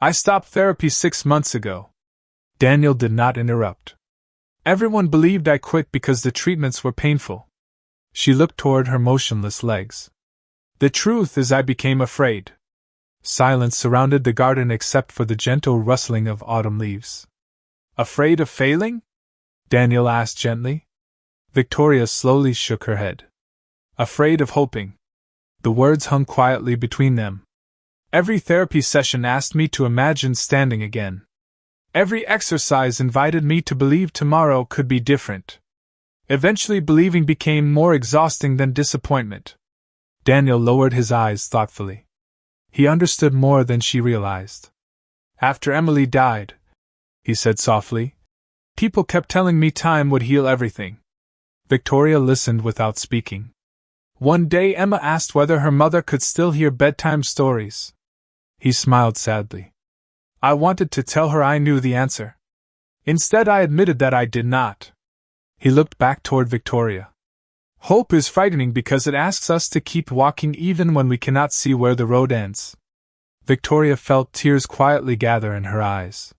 "I stopped therapy 6 months ago." Daniel did not interrupt. "Everyone believed I quit because the treatments were painful." She looked toward her motionless legs. "The truth is I became afraid." Silence surrounded the garden except for the gentle rustling of autumn leaves. "Afraid of failing?" Daniel asked gently. Victoria slowly shook her head. "Afraid of hoping." The words hung quietly between them. Every therapy session asked me to imagine standing again. Every exercise invited me to believe tomorrow could be different. Eventually, believing became more exhausting than disappointment. Daniel lowered his eyes thoughtfully. He understood more than she realized. "After Emily died," he said softly, "people kept telling me time would heal everything." Victoria listened without speaking. One day Emma asked whether her mother could still hear bedtime stories. He smiled sadly. "I wanted to tell her I knew the answer." Instead, I admitted that I did not. He looked back toward Victoria. Hope is frightening because it asks us to keep walking even when we cannot see where the road ends. Victoria felt tears quietly gather in her eyes.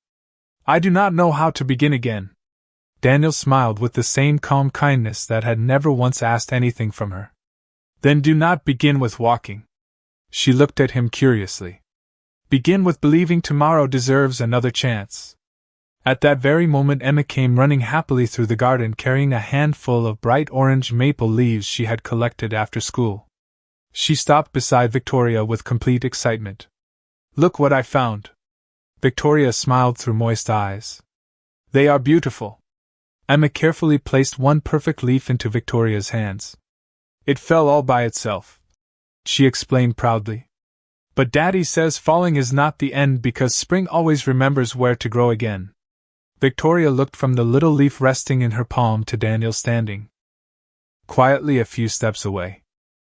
I do not know how to begin again. Daniel smiled with the same calm kindness that had never once asked anything from her. Then do not begin with walking. She looked at him curiously. Begin with believing tomorrow deserves another chance. At that very moment, Emma came running happily through the garden carrying a handful of bright orange maple leaves she had collected after school. She stopped beside Victoria with complete excitement. Look what I found. Victoria smiled through moist eyes. They are beautiful. Emma carefully placed one perfect leaf into Victoria's hands. It fell all by itself, she explained proudly. But Daddy says falling is not the end because spring always remembers where to grow again. Victoria looked from the little leaf resting in her palm to Daniel standing quietly a few steps away.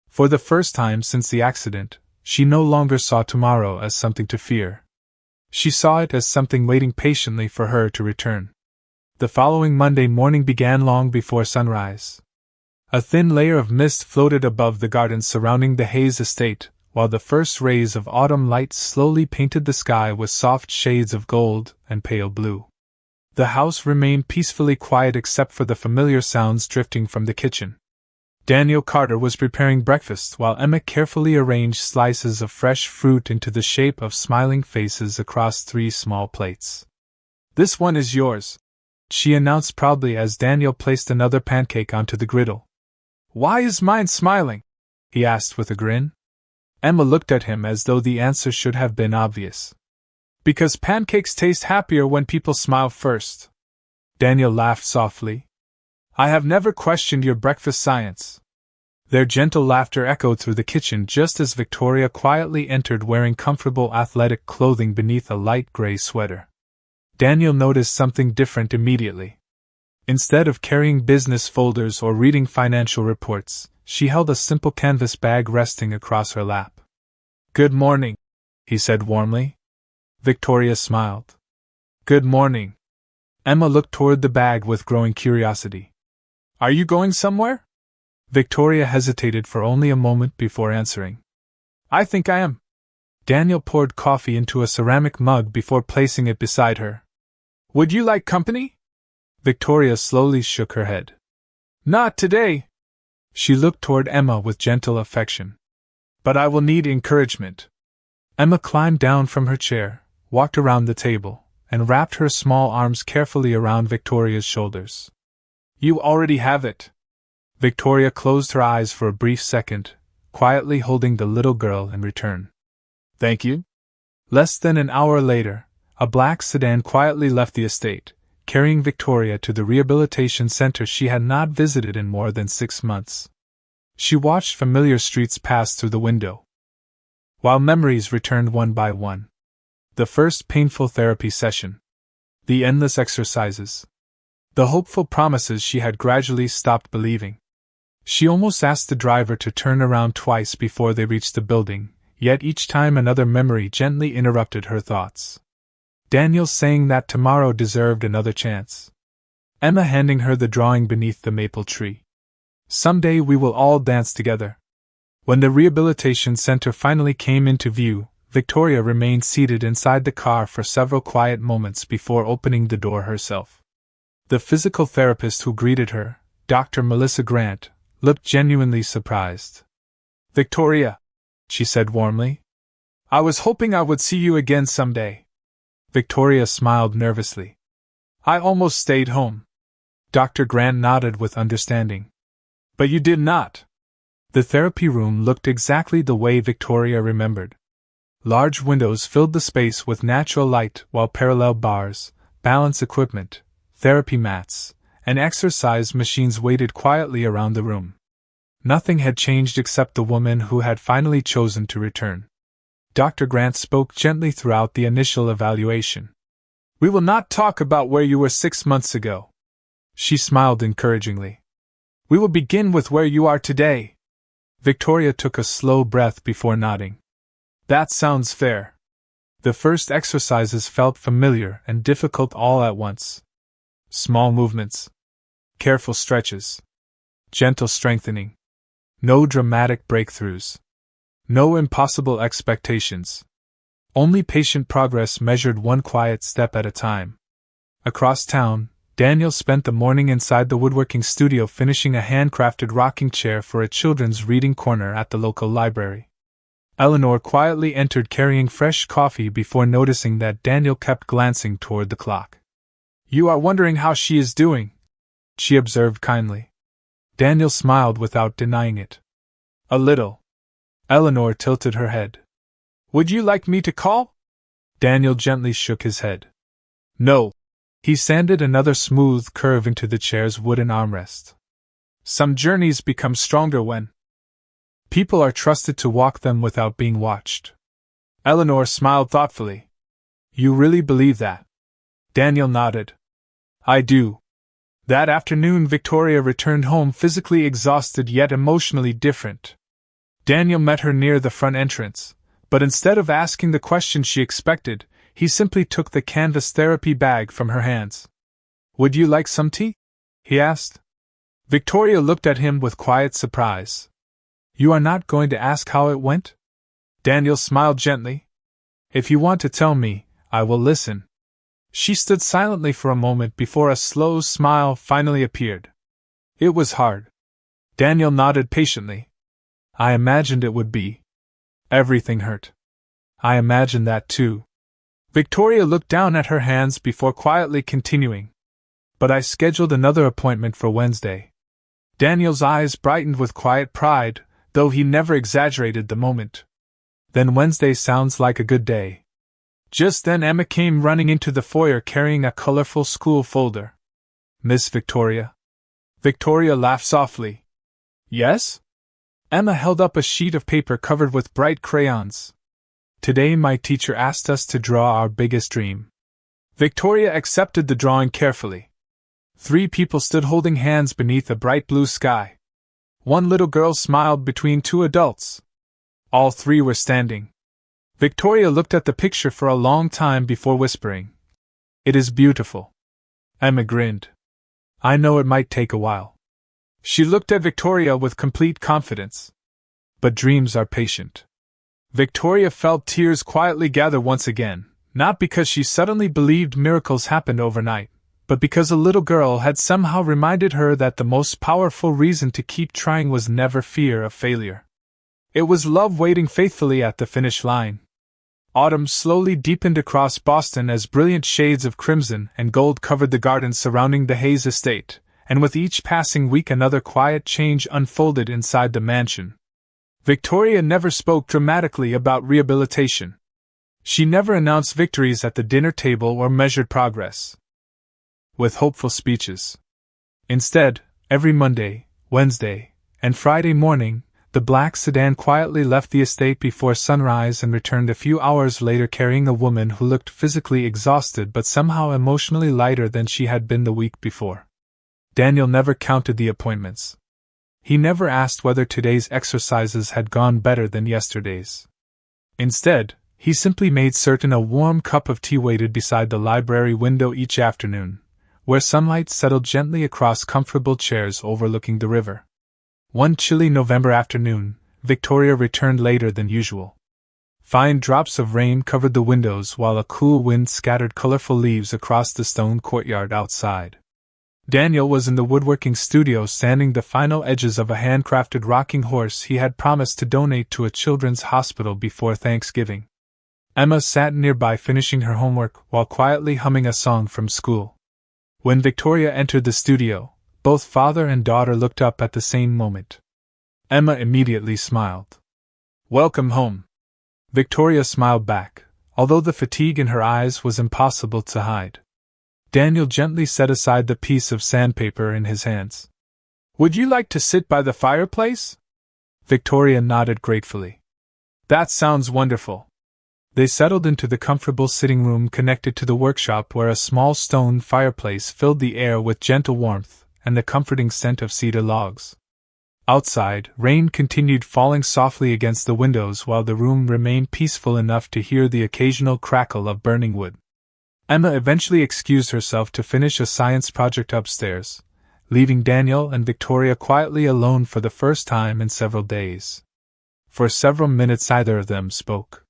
For the first time since the accident, she no longer saw tomorrow as something to fear. She saw it as something waiting patiently for her to return. The following Monday morning began long before sunrise. A thin layer of mist floated above the gardens surrounding the Hayes estate, while the first rays of autumn light slowly painted the sky with soft shades of gold and pale blue. The house remained peacefully quiet except for the familiar sounds drifting from the kitchen. Daniel Carter was preparing breakfast while Emma carefully arranged slices of fresh fruit into the shape of smiling faces across 3 small plates. This one is yours, she announced proudly as Daniel placed another pancake onto the griddle. Why is mine smiling? He asked with a grin. Emma looked at him as though the answer should have been obvious. Because pancakes taste happier when people smile first. Daniel laughed softly. I have never questioned your breakfast science. Their gentle laughter echoed through the kitchen just as Victoria quietly entered wearing comfortable athletic clothing beneath a light gray sweater. Daniel noticed something different immediately. Instead of carrying business folders or reading financial reports, she held a simple canvas bag resting across her lap. Good morning, he said warmly. Victoria smiled. Good morning. Emma looked toward the bag with growing curiosity. Are you going somewhere? Victoria hesitated for only a moment before answering. I think I am. Daniel poured coffee into a ceramic mug before placing it beside her. Would you like company? Victoria slowly shook her head. Not today. She looked toward Emma with gentle affection. But I will need encouragement. Emma climbed down from her chair, walked around the table, and wrapped her small arms carefully around Victoria's shoulders. You already have it. Victoria closed her eyes for a brief second, quietly holding the little girl in return. Thank you. Less than an hour later, a black sedan quietly left the estate, carrying Victoria to the rehabilitation center she had not visited in more than 6 months. She watched familiar streets pass through the window, while memories returned one by one. The first painful therapy session. The endless exercises. The hopeful promises she had gradually stopped believing. She almost asked the driver to turn around twice before they reached the building, yet each time another memory gently interrupted her thoughts. Daniel saying that tomorrow deserved another chance. Emma handing her the drawing beneath the maple tree. Someday we will all dance together. When the rehabilitation center finally came into view, Victoria remained seated inside the car for several quiet moments before opening the door herself. The physical therapist who greeted her, Dr. Melissa Grant, looked genuinely surprised. Victoria, she said warmly. I was hoping I would see you again someday. Victoria smiled nervously. I almost stayed home. Dr. Grant nodded with understanding. But you did not. The therapy room looked exactly the way Victoria remembered. Large windows filled the space with natural light while parallel bars, balance equipment, therapy mats, and exercise machines waited quietly around the room. Nothing had changed except the woman who had finally chosen to return. Dr. Grant spoke gently throughout the initial evaluation. We will not talk about where you were 6 months ago. She smiled encouragingly. We will begin with where you are today. Victoria took a slow breath before nodding. That sounds fair. The first exercises felt familiar and difficult all at once, Small movements. Careful stretches. Gentle strengthening. No dramatic breakthroughs. No impossible expectations. Only patient progress measured one quiet step at a time. Across town, Daniel spent the morning inside the woodworking studio finishing a handcrafted rocking chair for a children's reading corner at the local library. Eleanor quietly entered carrying fresh coffee before noticing that Daniel kept glancing toward the clock. "You are wondering how she is doing," she observed kindly. Daniel smiled without denying it. "A little." Eleanor tilted her head. "Would you like me to call?" Daniel gently shook his head. "No." He sanded another smooth curve into the chair's wooden armrest. "Some journeys become stronger when people are trusted to walk them without being watched." Eleanor smiled thoughtfully. "You really believe that?" Daniel nodded. "I do." That afternoon, Victoria returned home physically exhausted yet emotionally different. Daniel met her near the front entrance, but instead of asking the question she expected, he simply took the canvas therapy bag from her hands. "Would you like some tea?" he asked. Victoria looked at him with quiet surprise. "You are not going to ask how it went?" Daniel smiled gently. "If you want to tell me, I will listen." She stood silently for a moment before a slow smile finally appeared. "It was hard." Daniel nodded patiently. "I imagined it would be. Everything hurt." "I imagined that too." Victoria looked down at her hands before quietly continuing. "But I scheduled another appointment for Wednesday." Daniel's eyes brightened with quiet pride, though he never exaggerated the moment. "Then Wednesday sounds like a good day." Just then Emma came running into the foyer carrying a colorful school folder. "Miss Victoria?" Victoria laughed softly. "Yes?" Emma held up a sheet of paper covered with bright crayons. "Today my teacher asked us to draw our biggest dream." Victoria accepted the drawing carefully. 3 people stood holding hands beneath a bright blue sky. 1 little girl smiled between 2 adults. All 3 were standing. Victoria looked at the picture for a long time before whispering, "It is beautiful." Emma grinned. "I know it might take a while." She looked at Victoria with complete confidence. "But dreams are patient." Victoria felt tears quietly gather once again, not because she suddenly believed miracles happened overnight, but because a little girl had somehow reminded her that the most powerful reason to keep trying was never fear of failure. It was love waiting faithfully at the finish line. Autumn slowly deepened across Boston as brilliant shades of crimson and gold covered the gardens surrounding the Hayes estate, and with each passing week another quiet change unfolded inside the mansion. Victoria never spoke dramatically about rehabilitation. She never announced victories at the dinner table or measured progress with hopeful speeches. Instead, every Monday, Wednesday, and Friday morning, the black sedan quietly left the estate before sunrise and returned a few hours later carrying a woman who looked physically exhausted but somehow emotionally lighter than she had been the week before. Daniel never counted the appointments. He never asked whether today's exercises had gone better than yesterday's. Instead, he simply made certain a warm cup of tea waited beside the library window each afternoon, where sunlight settled gently across comfortable chairs overlooking the river. One chilly November afternoon, Victoria returned later than usual. Fine drops of rain covered the windows while a cool wind scattered colorful leaves across the stone courtyard outside. Daniel was in the woodworking studio sanding the final edges of a handcrafted rocking horse he had promised to donate to a children's hospital before Thanksgiving. Emma sat nearby finishing her homework while quietly humming a song from school. When Victoria entered the studio, both father and daughter looked up at the same moment. Emma immediately smiled. "Welcome home." Victoria smiled back, although the fatigue in her eyes was impossible to hide. Daniel gently set aside the piece of sandpaper in his hands. "Would you like to sit by the fireplace?" Victoria nodded gratefully. "That sounds wonderful." They settled into the comfortable sitting room connected to the workshop where a small stone fireplace filled the air with gentle warmth and the comforting scent of cedar logs. Outside, rain continued falling softly against the windows while the room remained peaceful enough to hear the occasional crackle of burning wood. Emma eventually excused herself to finish a science project upstairs, leaving Daniel and Victoria quietly alone for the first time in several days. For several minutes neither of them spoke.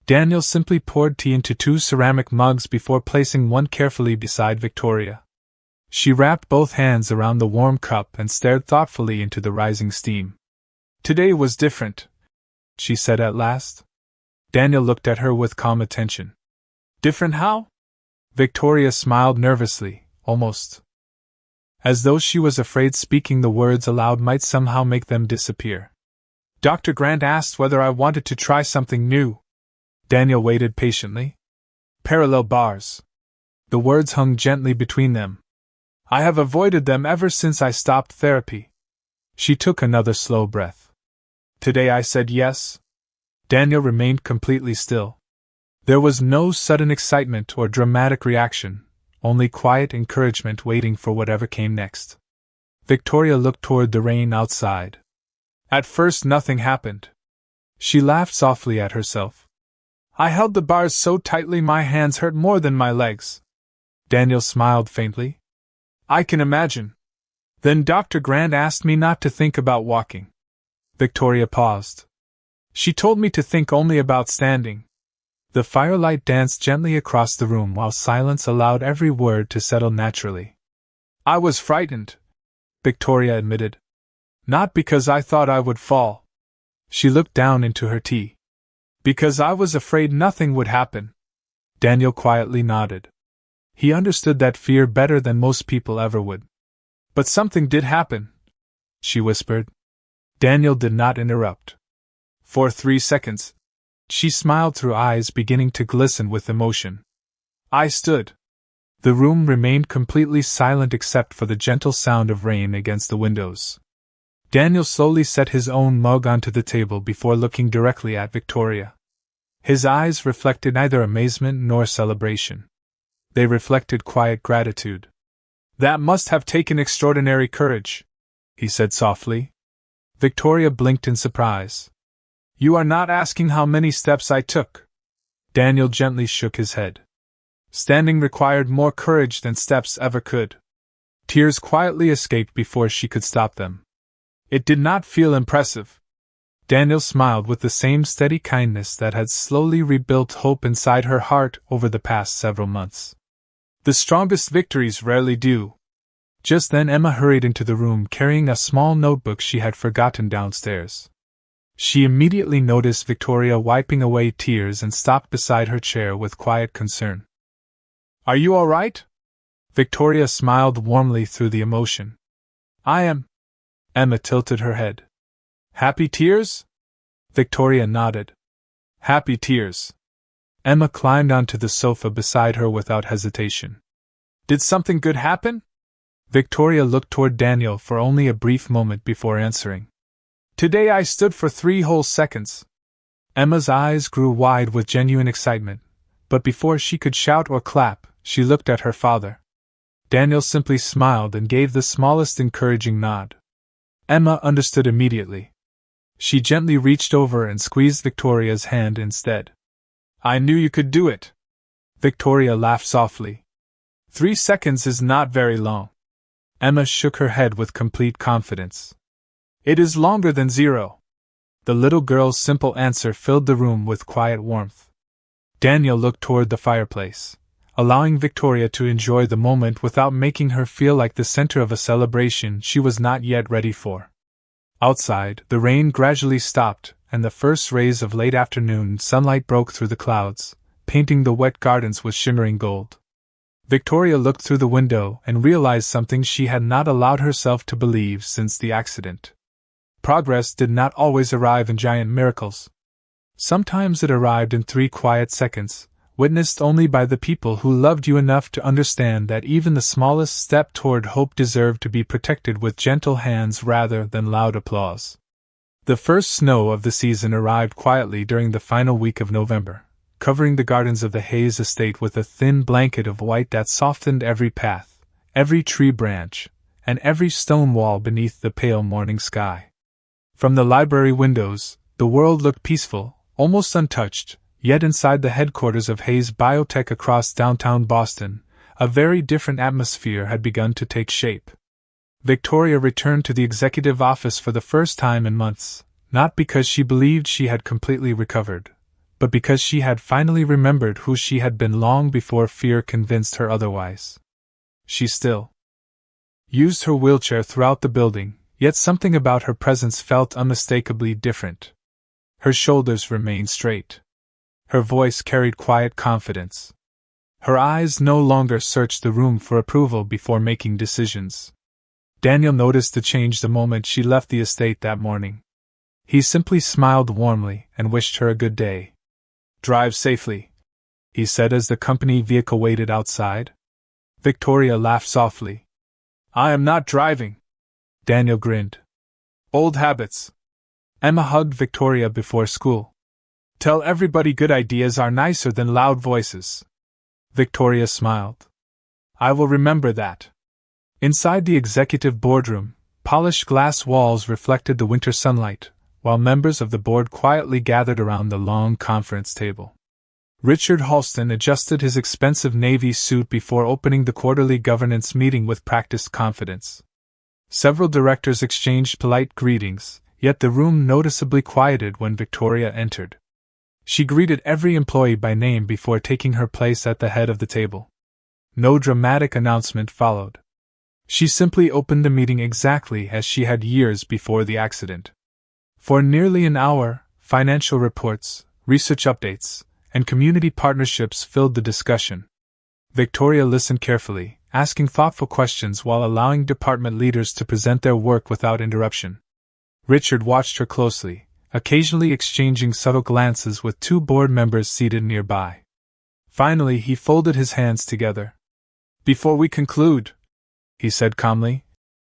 Daniel simply poured tea into 2 ceramic mugs before placing one carefully beside Victoria. She wrapped both hands around the warm cup and stared thoughtfully into the rising steam. "Today was different," she said at last. Daniel looked at her with calm attention. "Different how?" Victoria smiled nervously, almost as though she was afraid speaking the words aloud might somehow make them disappear. "Dr. Grant asked whether I wanted to try something new." Daniel waited patiently. "Parallel bars." The words hung gently between them. "I have avoided them ever since I stopped therapy." She took another slow breath. "Today I said yes." Daniel remained completely still. There was no sudden excitement or dramatic reaction, only quiet encouragement waiting for whatever came next. Victoria looked toward the rain outside. At first nothing happened. She laughed softly at herself. "I held the bars so tightly my hands hurt more than my legs." Daniel smiled faintly. "I can imagine. Then Dr. Grant asked me not to think about walking." Victoria paused. "She told me to think only about standing." The firelight danced gently across the room while silence allowed every word to settle naturally. "I was frightened," Victoria admitted. "Not because I thought I would fall." She looked down into her tea. "Because I was afraid nothing would happen." Daniel quietly nodded. He understood that fear better than most people ever would. "But something did happen," she whispered. Daniel did not interrupt. "For 3 seconds. She smiled through eyes beginning to glisten with emotion. "I stood." The room remained completely silent except for the gentle sound of rain against the windows. Daniel slowly set his own mug onto the table before looking directly at Victoria. His eyes reflected neither amazement nor celebration. They reflected quiet gratitude. "That must have taken extraordinary courage," he said softly. Victoria blinked in surprise. "You are not asking how many steps I took." Daniel gently shook his head. "Standing required more courage than steps ever could." Tears quietly escaped before she could stop them. "It did not feel impressive." Daniel smiled with the same steady kindness that had slowly rebuilt hope inside her heart over the past several months. "The strongest victories rarely do." Just then Emma hurried into the room carrying a small notebook she had forgotten downstairs. She immediately noticed Victoria wiping away tears and stopped beside her chair with quiet concern. "Are you all right?" Victoria smiled warmly through the emotion. "I am." Emma tilted her head. "Happy tears?" Victoria nodded. "Happy tears." Emma climbed onto the sofa beside her without hesitation. "Did something good happen?" Victoria looked toward Daniel for only a brief moment before answering. "Today I stood for 3 whole seconds." Emma's eyes grew wide with genuine excitement, but before she could shout or clap, she looked at her father. Daniel simply smiled and gave the smallest encouraging nod. Emma understood immediately. She gently reached over and squeezed Victoria's hand instead. "I knew you could do it." Victoria laughed softly. 3 seconds is not very long." Emma shook her head with complete confidence. "It is longer than 0. The little girl's simple answer filled the room with quiet warmth. Daniel looked toward the fireplace, allowing Victoria to enjoy the moment without making her feel like the center of a celebration she was not yet ready for. Outside, the rain gradually stopped, and the first rays of late afternoon sunlight broke through the clouds, painting the wet gardens with shimmering gold. Victoria looked through the window and realized something she had not allowed herself to believe since the accident. Progress did not always arrive in giant miracles. Sometimes it arrived in 3 quiet seconds, witnessed only by the people who loved you enough to understand that even the smallest step toward hope deserved to be protected with gentle hands rather than loud applause. The first snow of the season arrived quietly during the final week of November, covering the gardens of the Hayes estate with a thin blanket of white that softened every path, every tree branch, and every stone wall beneath the pale morning sky. From the library windows, the world looked peaceful, almost untouched, Yet inside the headquarters of Hayes Biotech across downtown Boston, a very different atmosphere had begun to take shape. Victoria returned to the executive office for the first time in months, not because she believed she had completely recovered, but because she had finally remembered who she had been long before fear convinced her otherwise. She still used her wheelchair throughout the building, yet something about her presence felt unmistakably different. Her shoulders remained straight. Her voice carried quiet confidence. Her eyes no longer searched the room for approval before making decisions. Daniel noticed the change the moment she left the estate that morning. He simply smiled warmly and wished her a good day. "Drive safely," he said as the company vehicle waited outside. Victoria laughed softly. "I am not driving." Daniel grinned. "Old habits." Emma hugged Victoria before school. "Tell everybody good ideas are nicer than loud voices." Victoria smiled. "I will remember that." Inside the executive boardroom, polished glass walls reflected the winter sunlight, while members of the board quietly gathered around the long conference table. Richard Halston adjusted his expensive navy suit before opening the quarterly governance meeting with practiced confidence. Several directors exchanged polite greetings, yet the room noticeably quieted when Victoria entered. She greeted every employee by name before taking her place at the head of the table. No dramatic announcement followed. She simply opened the meeting exactly as she had years before the accident. For nearly an hour, financial reports, research updates, and community partnerships filled the discussion. Victoria listened carefully, asking thoughtful questions while allowing department leaders to present their work without interruption. Richard watched her closely, occasionally exchanging subtle glances with two board members seated nearby. Finally, he folded his hands together. "Before we conclude," he said calmly,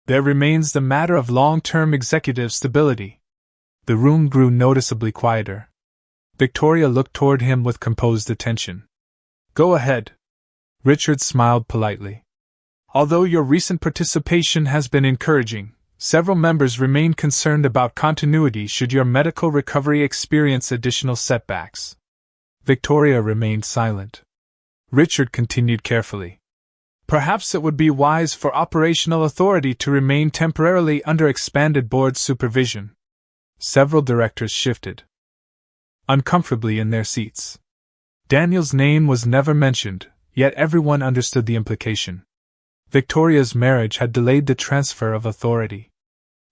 "there remains the matter of long-term executive stability." The room grew noticeably quieter. Victoria looked toward him with composed attention. "Go ahead." Richard smiled politely. "Although your recent participation has been encouraging, several members remain concerned about continuity should your medical recovery experience additional setbacks." Victoria remained silent. Richard continued carefully. "Perhaps it would be wise for operational authority to remain temporarily under expanded board supervision." Several directors shifted uncomfortably in their seats. Daniel's name was never mentioned, yet everyone understood the implication. Victoria's marriage had delayed the transfer of authority.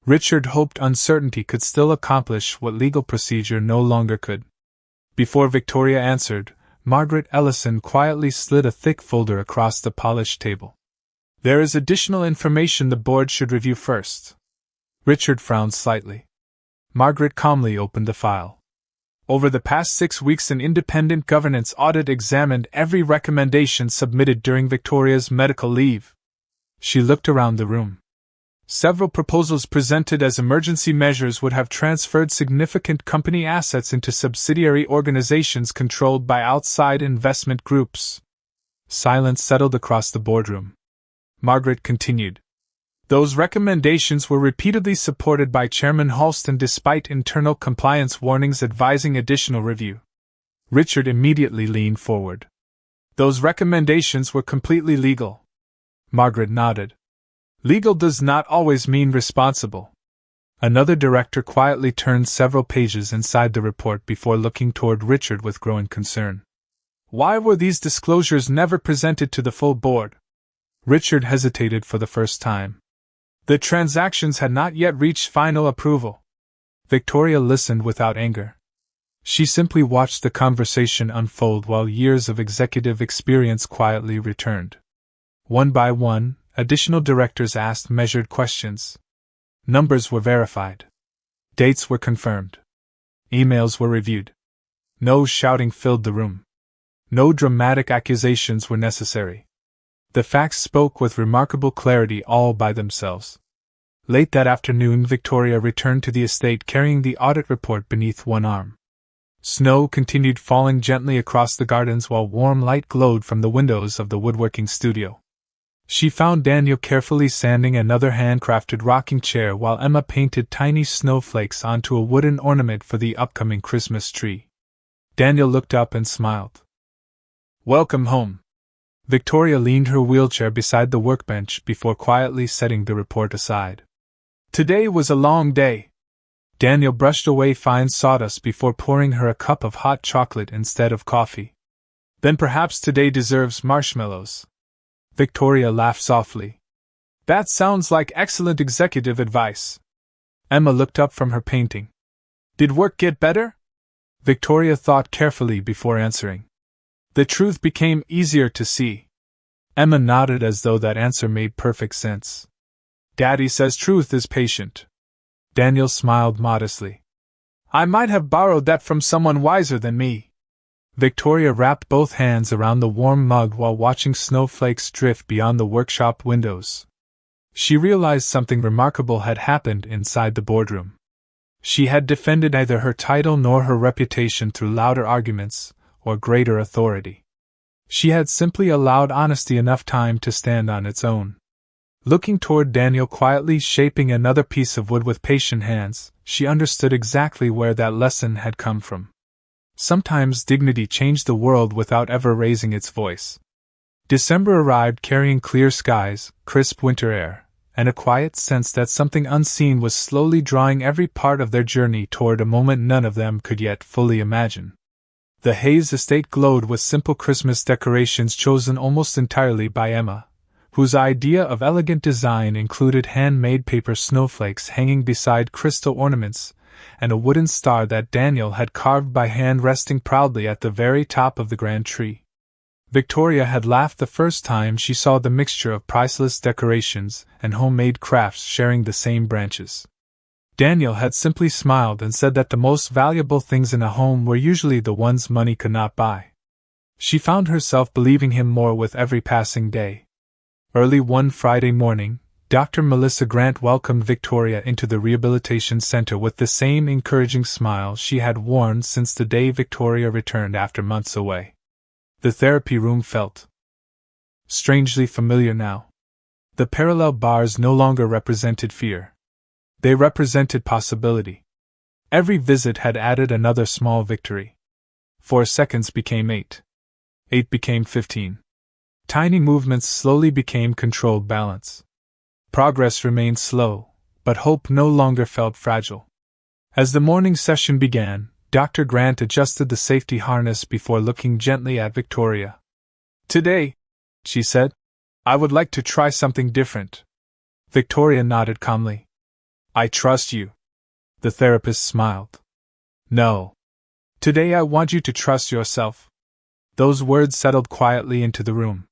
Richard hoped uncertainty could still accomplish what legal procedure no longer could. Before Victoria answered, Margaret Ellison quietly slid a thick folder across the polished table. "There is additional information the board should review first." Richard frowned slightly. Margaret calmly opened the file. "Over the past 6 weeks, an independent governance audit examined every recommendation submitted during Victoria's medical leave." She looked around the room. "Several proposals presented as emergency measures would have transferred significant company assets into subsidiary organizations controlled by outside investment groups." Silence settled across the boardroom. Margaret continued. "Those recommendations were repeatedly supported by Chairman Halston despite internal compliance warnings advising additional review." Richard immediately leaned forward. "Those recommendations were completely legal." Margaret nodded. "Legal does not always mean responsible." Another director quietly turned several pages inside the report before looking toward Richard with growing concern. "Why were these disclosures never presented to the full board?" Richard hesitated for the first time. "The transactions had not yet reached final approval." Victoria listened without anger. She simply watched the conversation unfold while years of executive experience quietly returned. One by one, additional directors asked measured questions. Numbers were verified. Dates were confirmed. Emails were reviewed. No shouting filled the room. No dramatic accusations were necessary. The facts spoke with remarkable clarity all by themselves. Late that afternoon, Victoria returned to the estate carrying the audit report beneath one arm. Snow continued falling gently across the gardens while warm light glowed from the windows of the woodworking studio. She found Daniel carefully sanding another handcrafted rocking chair while Emma painted tiny snowflakes onto a wooden ornament for the upcoming Christmas tree. Daniel looked up and smiled. Welcome home. Victoria leaned her wheelchair beside the workbench before quietly setting the report aside. Today was a long day. Daniel brushed away fine sawdust before pouring her a cup of hot chocolate instead of coffee. Then perhaps today deserves marshmallows. Victoria laughed softly. That sounds like excellent executive advice. Emma looked up from her painting. Did work get better? Victoria thought carefully before answering. The truth became easier to see. Emma nodded as though that answer made perfect sense. Daddy says truth is patient. Daniel smiled modestly. I might have borrowed that from someone wiser than me. Victoria wrapped both hands around the warm mug while watching snowflakes drift beyond the workshop windows. She realized something remarkable had happened inside the boardroom. She had defended neither her title nor her reputation through louder arguments or greater authority. She had simply allowed honesty enough time to stand on its own. Looking toward Daniel quietly shaping another piece of wood with patient hands, she understood exactly where that lesson had come from. Sometimes dignity changed the world without ever raising its voice. December arrived carrying clear skies, crisp winter air, and a quiet sense that something unseen was slowly drawing every part of their journey toward a moment none of them could yet fully imagine. The Hayes estate glowed with simple Christmas decorations chosen almost entirely by Emma, whose idea of elegant design included handmade paper snowflakes hanging beside crystal ornaments, and a wooden star that Daniel had carved by hand resting proudly at the very top of the grand tree. Victoria had laughed the first time she saw the mixture of priceless decorations and homemade crafts sharing the same branches. Daniel had simply smiled and said that the most valuable things in a home were usually the ones money could not buy. She found herself believing him more with every passing day. Early one Friday morning, Dr. Melissa Grant welcomed Victoria into the rehabilitation center with the same encouraging smile she had worn since the day Victoria returned after months away. The therapy room felt strangely familiar now. The parallel bars no longer represented fear. They represented possibility. Every visit had added another small victory. 4 seconds became 8. 8 became 15. Tiny movements slowly became controlled balance. Progress remained slow, but hope no longer felt fragile. As the morning session began, Dr. Grant adjusted the safety harness before looking gently at Victoria. Today, she said, I would like to try something different. Victoria nodded calmly. I trust you. The therapist smiled. No. Today I want you to trust yourself. Those words settled quietly into the room.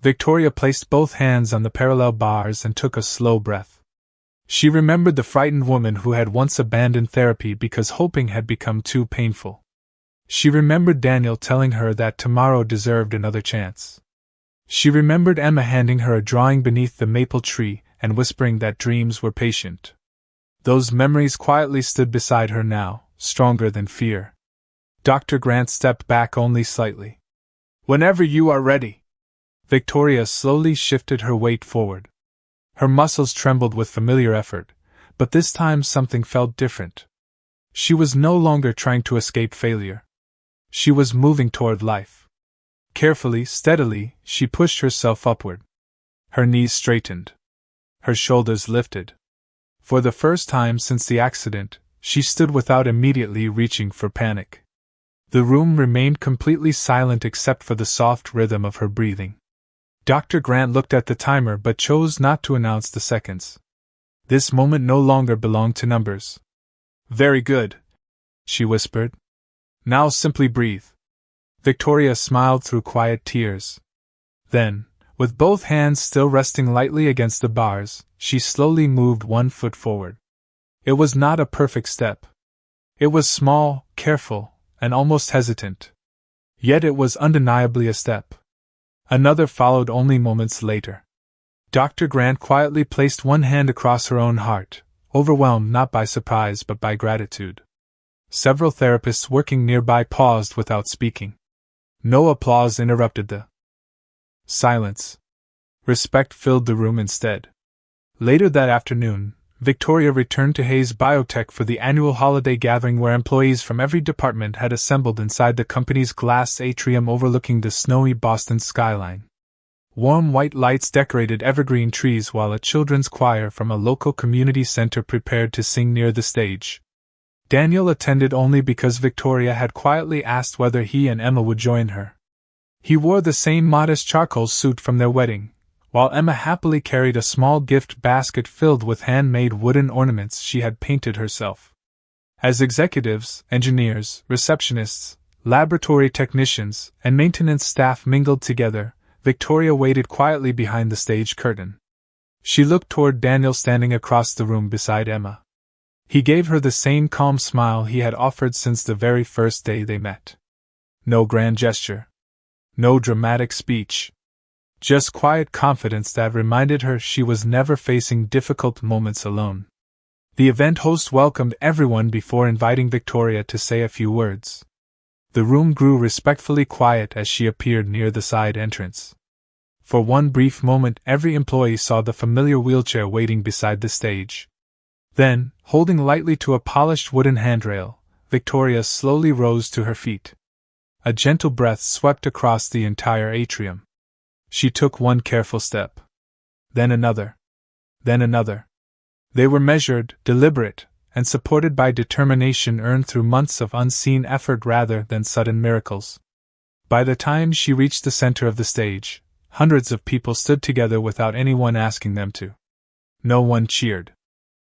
Victoria placed both hands on the parallel bars and took a slow breath. She remembered the frightened woman who had once abandoned therapy because hoping had become too painful. She remembered Daniel telling her that tomorrow deserved another chance. She remembered Emma handing her a drawing beneath the maple tree and whispering that dreams were patient. Those memories quietly stood beside her now, stronger than fear. Dr. Grant stepped back only slightly. Whenever you are ready. Victoria slowly shifted her weight forward. Her muscles trembled with familiar effort, but this time something felt different. She was no longer trying to escape failure. She was moving toward life. Carefully, steadily, she pushed herself upward. Her knees straightened. Her shoulders lifted. For the first time since the accident, she stood without immediately reaching for panic. The room remained completely silent except for the soft rhythm of her breathing. Dr. Grant looked at the timer but chose not to announce the seconds. This moment no longer belonged to numbers. Very good, she whispered. Now simply breathe. Victoria smiled through quiet tears. Then, with both hands still resting lightly against the bars, she slowly moved 1 foot forward. It was not a perfect step. It was small, careful, and almost hesitant. Yet it was undeniably a step. Another followed only moments later. Dr. Grant quietly placed one hand across her own heart, overwhelmed not by surprise but by gratitude. Several therapists working nearby paused without speaking. No applause interrupted the silence. Respect filled the room instead. Later that afternoon, Victoria returned to Hayes Biotech for the annual holiday gathering where employees from every department had assembled inside the company's glass atrium overlooking the snowy Boston skyline. Warm white lights decorated evergreen trees while a children's choir from a local community center prepared to sing near the stage. Daniel attended only because Victoria had quietly asked whether he and Emma would join her. He wore the same modest charcoal suit from their wedding, while Emma happily carried a small gift basket filled with handmade wooden ornaments she had painted herself. As executives, engineers, receptionists, laboratory technicians, and maintenance staff mingled together, Victoria waited quietly behind the stage curtain. She looked toward Daniel standing across the room beside Emma. He gave her the same calm smile he had offered since the very first day they met. No grand gesture. No dramatic speech. Just quiet confidence that reminded her she was never facing difficult moments alone. The event host welcomed everyone before inviting Victoria to say a few words. The room grew respectfully quiet as she appeared near the side entrance. For one brief moment, every employee saw the familiar wheelchair waiting beside the stage. Then, holding lightly to a polished wooden handrail, Victoria slowly rose to her feet. A gentle breath swept across the entire atrium. She took one careful step. Then another. Then another. They were measured, deliberate, and supported by determination earned through months of unseen effort rather than sudden miracles. By the time she reached the center of the stage, hundreds of people stood together without anyone asking them to. No one cheered.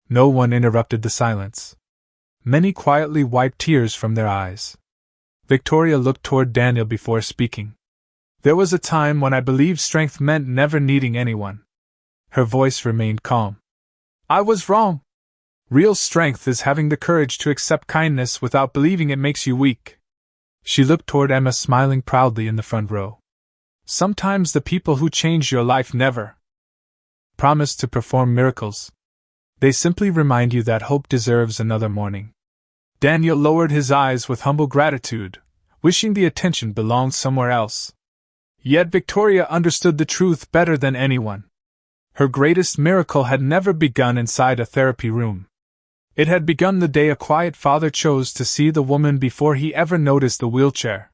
No one interrupted the silence. Many quietly wiped tears from their eyes. Victoria looked toward Daniel before speaking. There was a time when I believed strength meant never needing anyone. Her voice remained calm. I was wrong. Real strength is having the courage to accept kindness without believing it makes you weak. She looked toward Emma, smiling proudly in the front row. Sometimes the people who change your life never promise to perform miracles. They simply remind you that hope deserves another morning. Daniel lowered his eyes with humble gratitude, wishing the attention belonged somewhere else. Yet Victoria understood the truth better than anyone. Her greatest miracle had never begun inside a therapy room. It had begun the day a quiet father chose to see the woman before he ever noticed the wheelchair.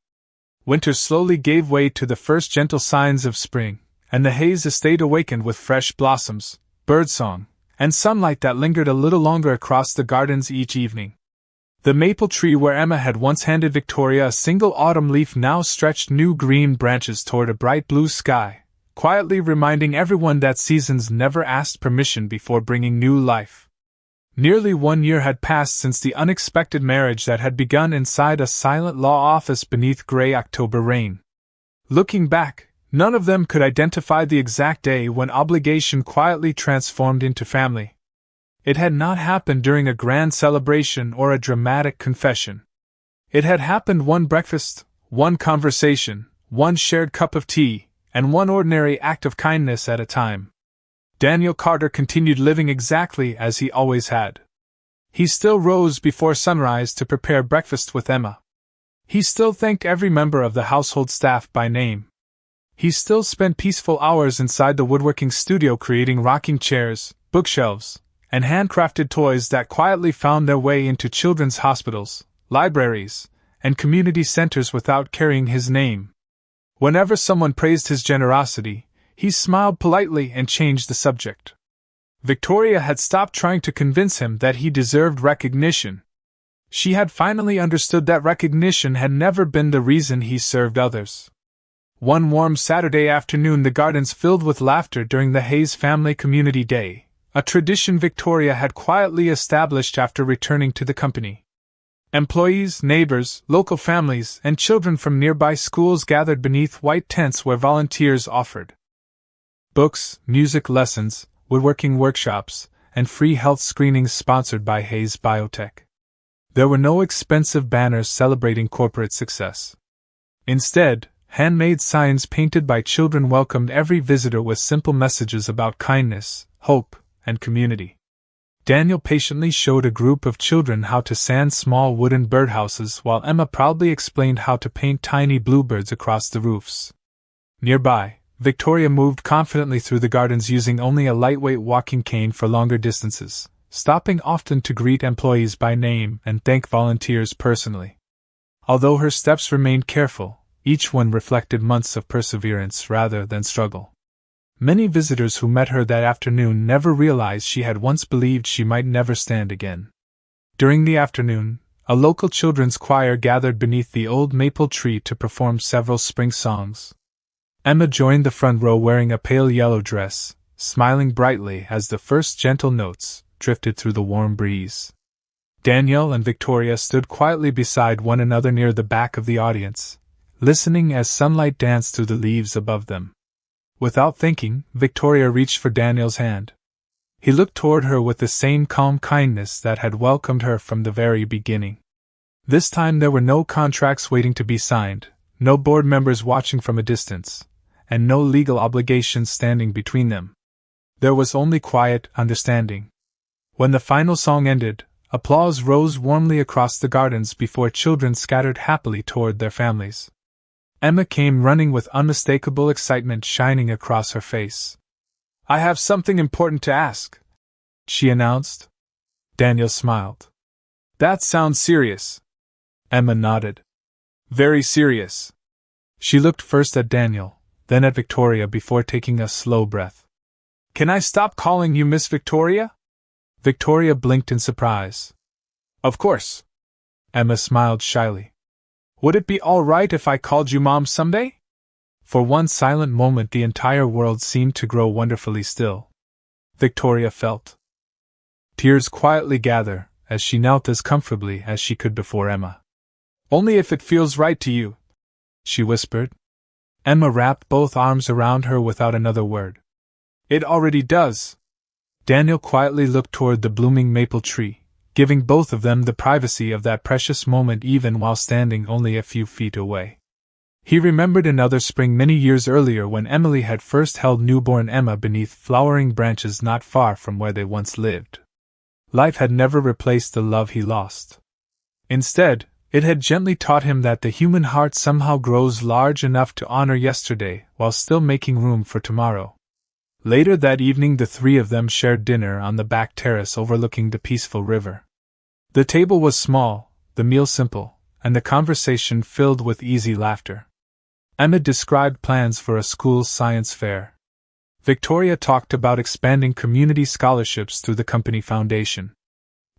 Winter slowly gave way to the first gentle signs of spring, and the Hayes estate awakened with fresh blossoms, birdsong, and sunlight that lingered a little longer across the gardens each evening. The maple tree where Emma had once handed Victoria a single autumn leaf now stretched new green branches toward a bright blue sky, quietly reminding everyone that seasons never asked permission before bringing new life. Nearly 1 year had passed since the unexpected marriage that had begun inside a silent law office beneath gray October rain. Looking back, none of them could identify the exact day when obligation quietly transformed into family. It had not happened during a grand celebration or a dramatic confession. It had happened one breakfast, one conversation, one shared cup of tea, and one ordinary act of kindness at a time. Daniel Carter continued living exactly as he always had. He still rose before sunrise to prepare breakfast with Emma. He still thanked every member of the household staff by name. He still spent peaceful hours inside the woodworking studio creating rocking chairs, bookshelves, and handcrafted toys that quietly found their way into children's hospitals, libraries, and community centers without carrying his name. Whenever someone praised his generosity, he smiled politely and changed the subject. Victoria had stopped trying to convince him that he deserved recognition. She had finally understood that recognition had never been the reason he served others. One warm Saturday afternoon, the gardens filled with laughter during the Hayes Family Community Day, a tradition Victoria had quietly established after returning to the company. Employees, neighbors, local families, and children from nearby schools gathered beneath white tents where volunteers offered books, music lessons, woodworking workshops, and free health screenings sponsored by Hayes Biotech. There were no expensive banners celebrating corporate success. Instead, handmade signs painted by children welcomed every visitor with simple messages about kindness, hope, and community. Daniel patiently showed a group of children how to sand small wooden birdhouses while Emma proudly explained how to paint tiny bluebirds across the roofs. Nearby, Victoria moved confidently through the gardens using only a lightweight walking cane for longer distances, stopping often to greet employees by name and thank volunteers personally. Although her steps remained careful, each one reflected months of perseverance rather than struggle. Many visitors who met her that afternoon never realized she had once believed she might never stand again. During the afternoon, a local children's choir gathered beneath the old maple tree to perform several spring songs. Emma joined the front row wearing a pale yellow dress, smiling brightly as the first gentle notes drifted through the warm breeze. Danielle and Victoria stood quietly beside one another near the back of the audience, listening as sunlight danced through the leaves above them. Without thinking, Victoria reached for Daniel's hand. He looked toward her with the same calm kindness that had welcomed her from the very beginning. This time there were no contracts waiting to be signed, no board members watching from a distance, and no legal obligations standing between them. There was only quiet understanding. When the final song ended, applause rose warmly across the gardens before children scattered happily toward their families. Emma came running with unmistakable excitement shining across her face. "I have something important to ask," she announced. Daniel smiled. "That sounds serious." Emma nodded. "Very serious." She looked first at Daniel, then at Victoria before taking a slow breath. "Can I stop calling you Miss Victoria?" Victoria blinked in surprise. "Of course." Emma smiled shyly. "Would it be all right if I called you Mom someday?" For one silent moment the entire world seemed to grow wonderfully still. Victoria felt tears quietly gather as she knelt as comfortably as she could before Emma. "Only if it feels right to you," she whispered. Emma wrapped both arms around her without another word. "It already does." Daniel quietly looked toward the blooming maple tree, giving both of them the privacy of that precious moment even while standing only a few feet away. He remembered another spring many years earlier when Emily had first held newborn Emma beneath flowering branches not far from where they once lived. Life had never replaced the love he lost. Instead, it had gently taught him that the human heart somehow grows large enough to honor yesterday while still making room for tomorrow. Later that evening the three of them shared dinner on the back terrace overlooking the peaceful river. The table was small, the meal simple, and the conversation filled with easy laughter. Emma described plans for a school science fair. Victoria talked about expanding community scholarships through the company foundation.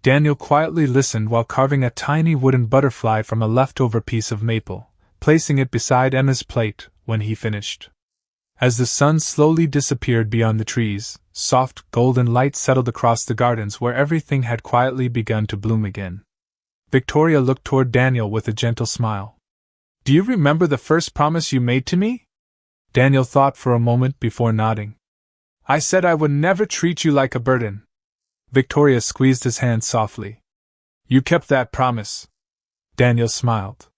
Daniel quietly listened while carving a tiny wooden butterfly from a leftover piece of maple, placing it beside Emma's plate when he finished. As the sun slowly disappeared beyond the trees, soft, golden light settled across the gardens where everything had quietly begun to bloom again. Victoria looked toward Daniel with a gentle smile. "Do you remember the first promise you made to me?" Daniel thought for a moment before nodding. "I said I would never treat you like a burden." Victoria squeezed his hand softly. "You kept that promise." Daniel smiled.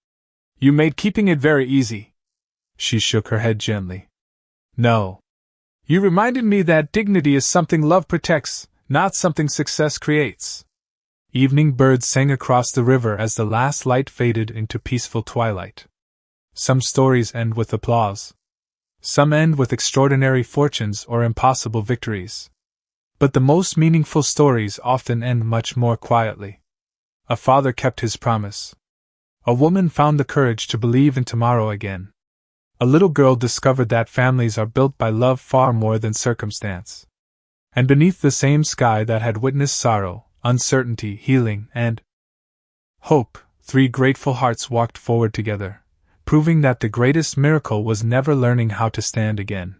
"You made keeping it very easy." She shook her head gently. "No. You reminded me that dignity is something love protects, not something success creates." Evening birds sang across the river as the last light faded into peaceful twilight. Some stories end with applause. Some end with extraordinary fortunes or impossible victories. But the most meaningful stories often end much more quietly. A father kept his promise. A woman found the courage to believe in tomorrow again. A little girl discovered that families are built by love far more than circumstance. And beneath the same sky that had witnessed sorrow, uncertainty, healing, and hope, three grateful hearts walked forward together, proving that the greatest miracle was never learning how to stand again.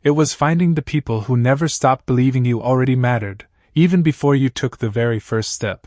It was finding the people who never stopped believing you already mattered, even before you took the very first step.